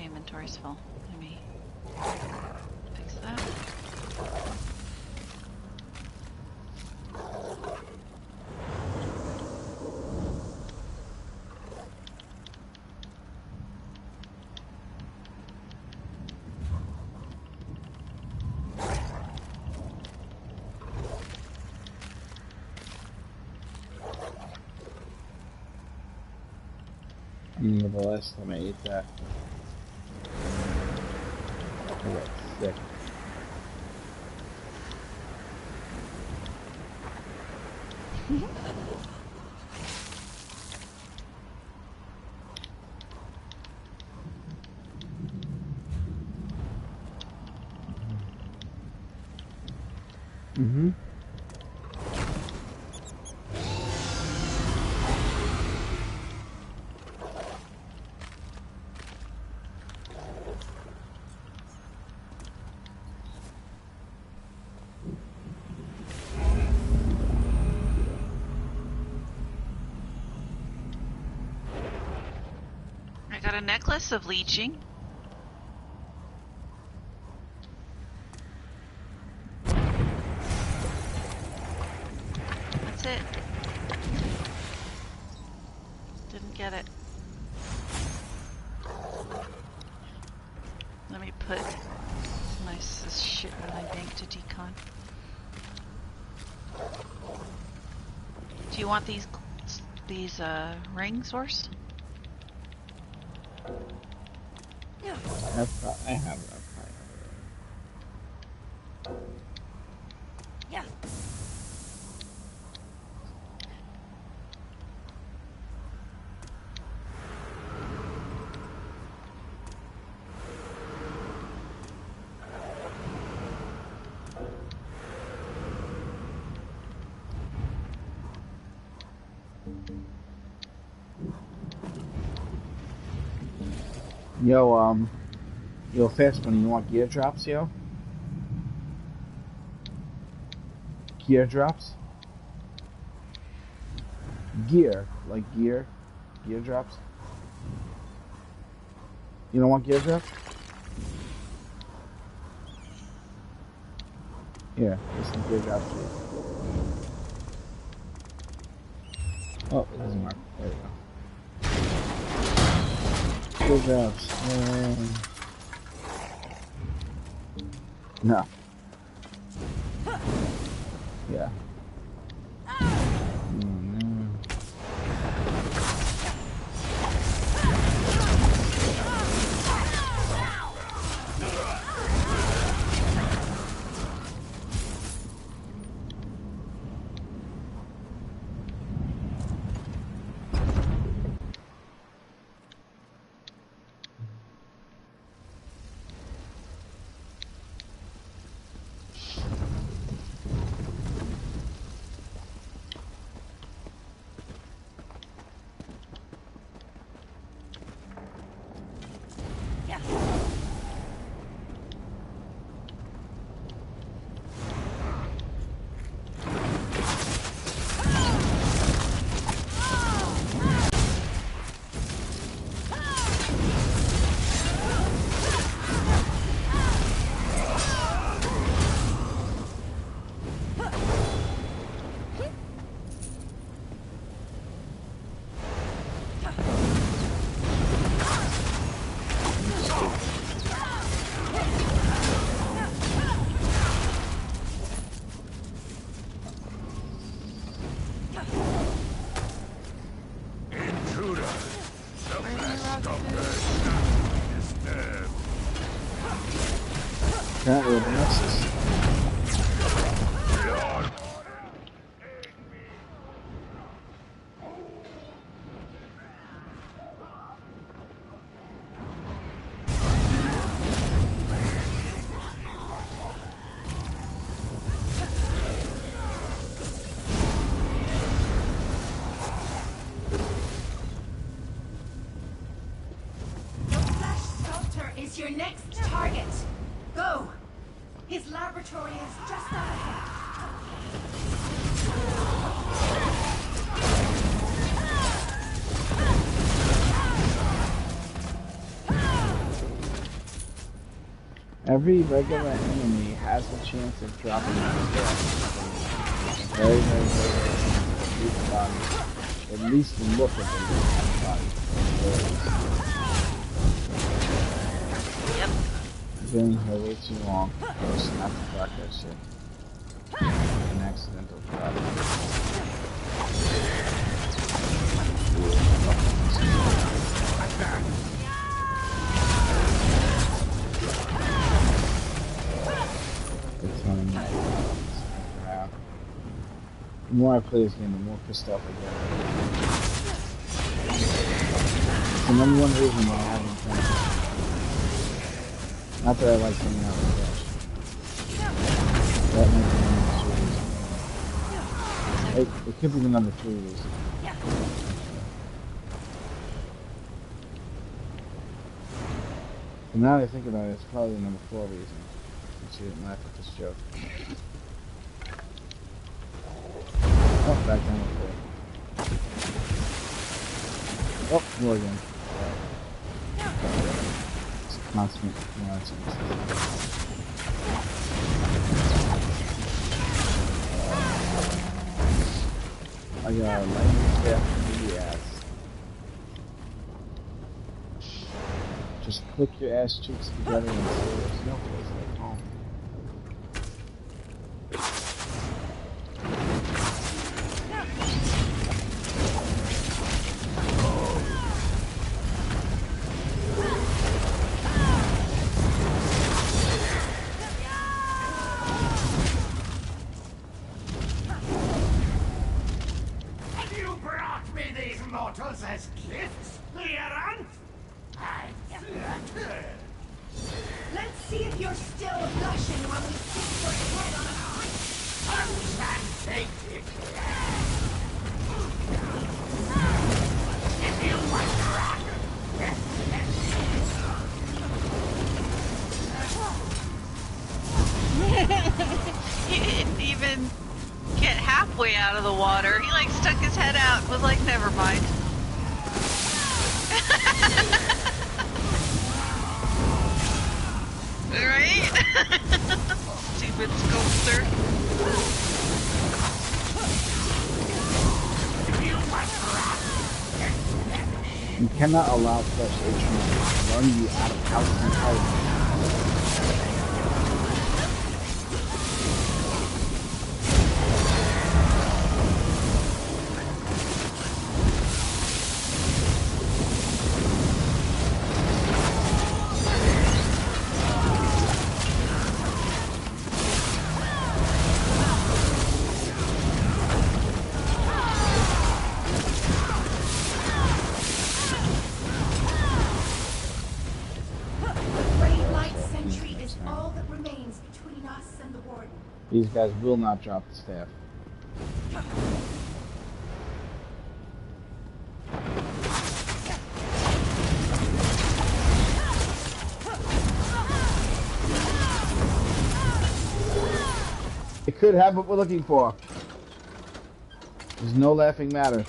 Inventory's full. Let me fix that. I remember the last time I ate that. I got sick. Mm-hmm. Got a necklace of leeching. That's it. Didn't get it. Let me put this shit in my bank to decon. Do you want these rings, Horse? I have enough. Yeah. Yo, Fast Money, you want gear drops, yo? Gear drops? Gear, like gear drops? You don't want gear drops? Here, there's some gear drops for you. Oh, it doesn't work. There we go. Gear drops. No. Yeah. Nexus. Is your next target. Go! His laboratory is just up ahead. Every regular enemy has a chance of dropping on his death. Very, very, very body. At least look at them on the body. Been here way too long. Just not to crack that shit. An accidental crack. The more I play this game, the more pissed off I get. It's the number one reason why I haven't played. Not that I like hanging out with Crash. That might be the number 2 reason. It could be the number 3 reason. But now that I think about it, it's probably the number 4 reason. Since you didn't laugh at this joke. Oh, back down with 4. Oh, more again. Constant nonsense. I got a lightning staff in the ass. Just click your ass cheeks together and say there's no place like home. As gifts, Leoran? Let's see if you're still blushing when we stick your head on a creek. If you want to rock, he didn't even get halfway out of the water. He like stuck his head out and was like, never mind. Right? Stupid sculptor. You cannot allow fresh H1 to run you out of house entirely. These guys will not drop the staff. It could have what we're looking for. There's no laughing matter.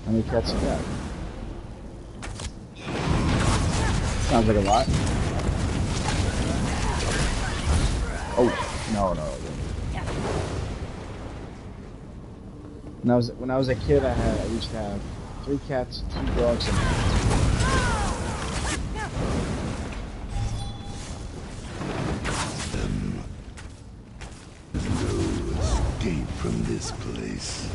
How many cats you got? Sounds like a lot. Oh, no. When I was a kid, I used to have 3 cats, 2 dogs, and escape from this place.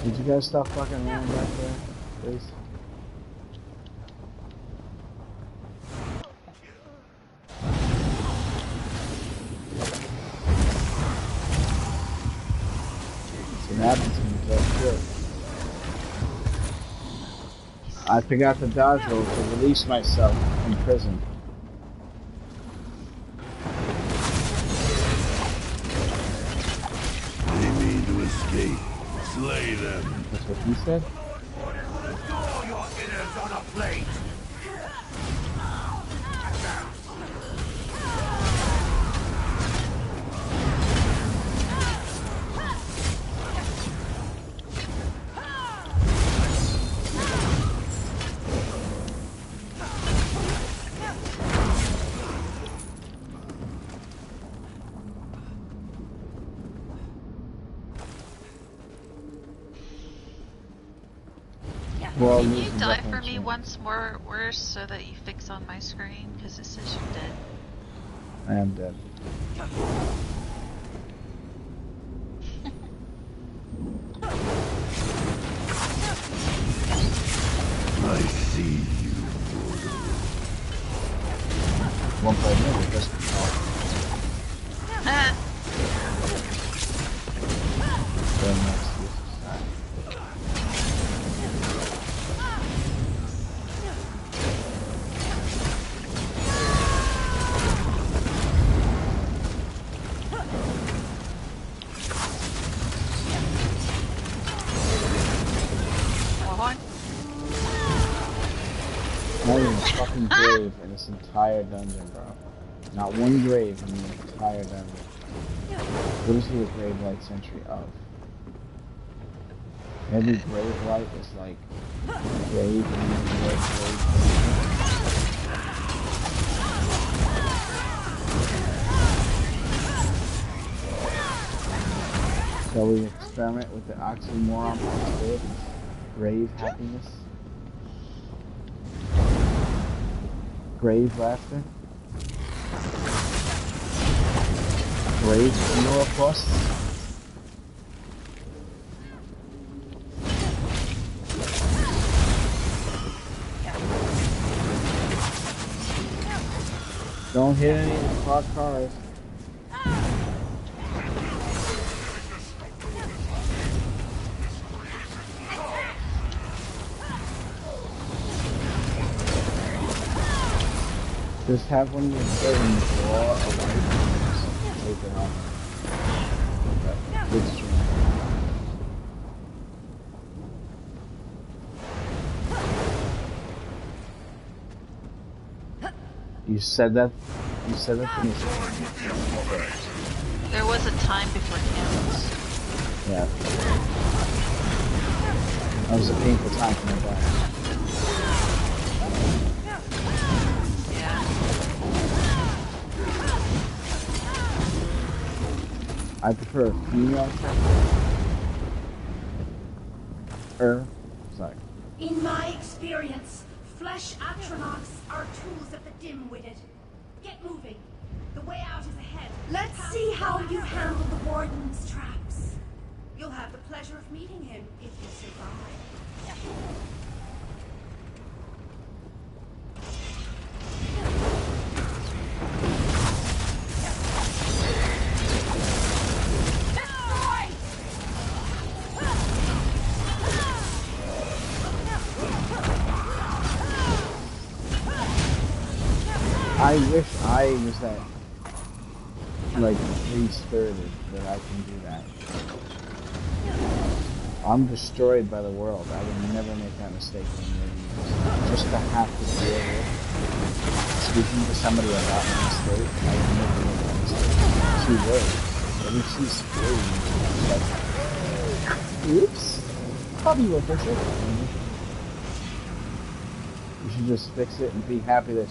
Did you guys stop fucking around back there, please? What happens when you play shit? I forgot the dodge roll to release myself from prison. They mean to escape. Slay them. That's what he said? Store your innards on a plate. Well, can you die for me once more worse so that you fix on my screen? Because it says you're dead. I am dead. I see you, Mortal. 1.0 minute, just grave in this entire dungeon, bro. Not one grave in the entire dungeon. What is he a grave light sentry of? Every grave light is like grave grave. Shall we experiment with the oxymoron possibility? Grave happiness? Grave laughter? Grave funeral costs? Don't hit any of the parked cars. Just have one of your children draw a light and take it off. Okay. Good stream. You said that to me. There was a time before candles. Yeah. That was a painful time for my dad. I prefer a female sorry. In my experience, flesh astronauts are tools of the dim-witted. Get moving. The way out is ahead. Let's see how you handle the warden's traps. You'll have the pleasure of meeting him if you survive. I wish I was that, like, free-spirited that I can do that. I'm destroyed by the world. I would never make that mistake when just to have to deal with speaking to somebody about my mistake. I would never make that mistake. She would. But if she's screaming, like, oops, probably will fix it. You should just fix it and be happy that.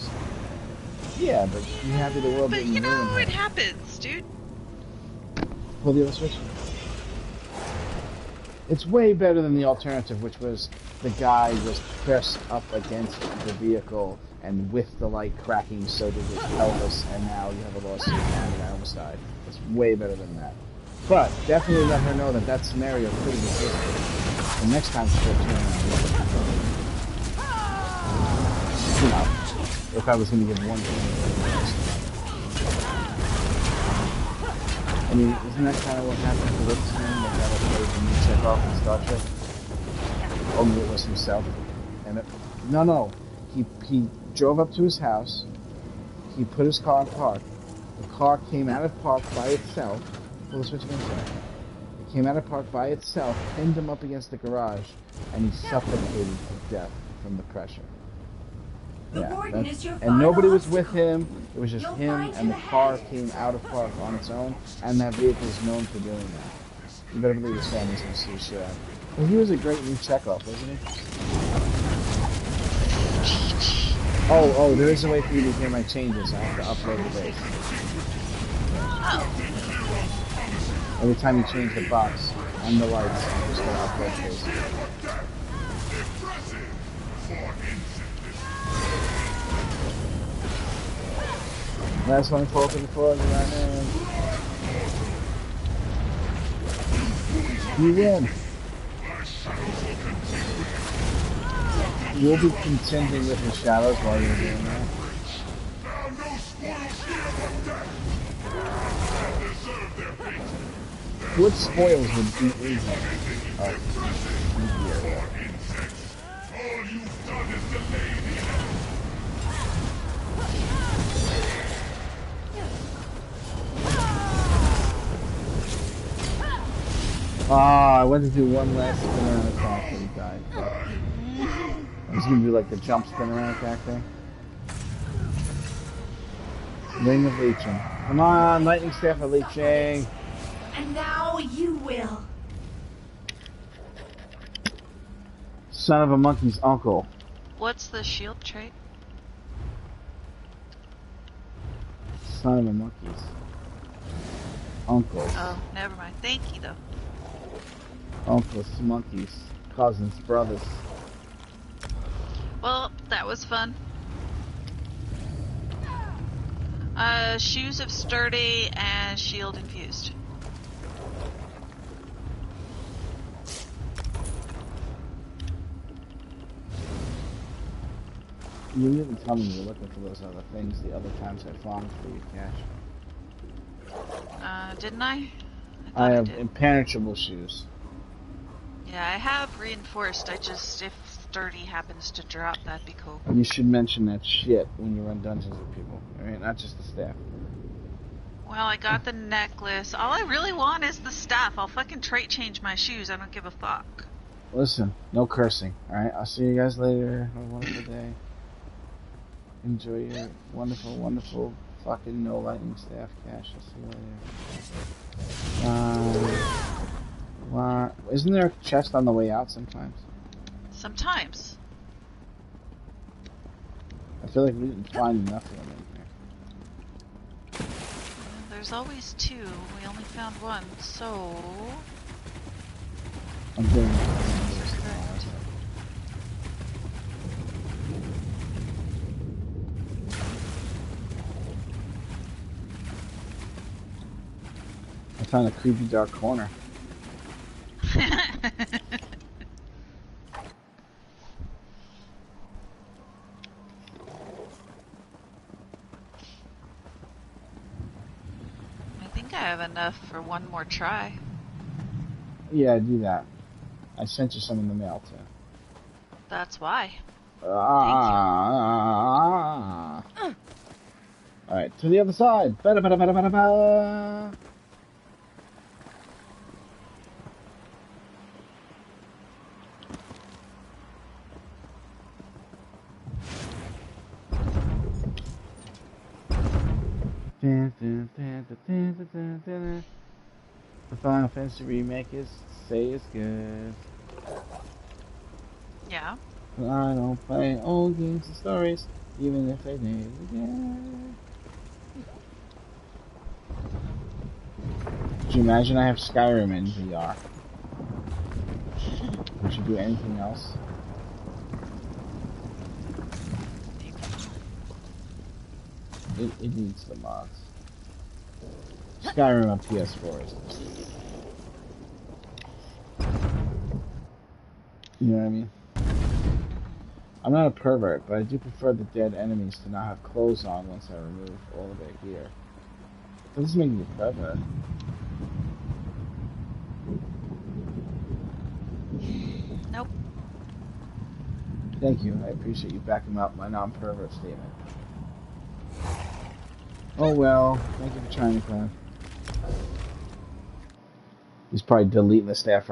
Yeah, but be happy the world didn't ruin her. But you know, it happens, dude. Pull the other switch. It's way better than the alternative, which was the guy was pressed up against the vehicle, and with the light cracking, so did his pelvis, and now you have a lawsuit and the guy almost died. It's way better than that. But definitely let her know that that scenario could have existed. And next time she'll turn around. You know, if I was going to give one thing. I mean, isn't that kind of what happened to Lipsman? They got to play the new Chekhov in Star Trek? Only it was himself. And no. He drove up to his house. He put his car in park. The car came out of park by itself. Well, switch again, sorry. It came out of park by itself, pinned him up against the garage, and he suffocated to death from the pressure. And nobody was with him. It was just him, and the car came out of park on its own, and that vehicle is known for doing that. You better believe his family's gonna see shit out. Well, he was a great new Chekhov, wasn't he? Oh, there is a way for you to hear my changes. I have to upload the bass. Every time you change the box and the lights, I'm just gonna upload the bass. Last one for the floor right now. You win. You'll be contending with the shadows while you're doing that. What spoils would be easy? I went to do one last spin around attack and he died. I was gonna do like the jump spin around attack thing. Ring of Leeching. Come on, lightning staff of leeching. And now you will. Son of a monkey's uncle. What's the shield trait? Son of a monkey's uncle. Oh, never mind. Thank you, though. Uncles, monkeys, cousins, brothers. Well, that was fun. Shoes of sturdy and shield infused. You didn't tell me you were looking for those other things the other times I found for you, Cash. Didn't I? I have impenetrable shoes. Yeah, I have reinforced. I just, if sturdy happens to drop, that'd be cool. You should mention that shit when you run dungeons with people. I mean, not just the staff. Well, I got the necklace. All I really want is the staff. I'll fucking trait change my shoes. I don't give a fuck. Listen, no cursing, alright? I'll see you guys later. Have a wonderful day. Enjoy your wonderful, wonderful fucking no lightning staff, Cash. I'll see you later. Isn't there a chest on the way out sometimes? Sometimes. I feel like we didn't find enough of them in here. There's always two. We only found one, so... I'm doing I found a creepy dark corner. I think I have enough for one more try. Yeah, do that. I sent you some in the mail too. That's why. Alright, to the other side. Ba-da-ba-da-ba-da-ba-da. The Final Fantasy remake is good. Yeah. But I don't play old games and stories, even if they did again. Could you imagine I have Skyrim in VR? Would you do anything else? It needs the mods. Skyrim on PS4 is. You know what I mean? I'm not a pervert, but I do prefer the dead enemies to not have clothes on once I remove all of their gear. That doesn't make me a pervert. Nope. Thank you. I appreciate you backing up my non-pervert statement. Oh well. Thank you for trying to clown. He's probably deleting the staff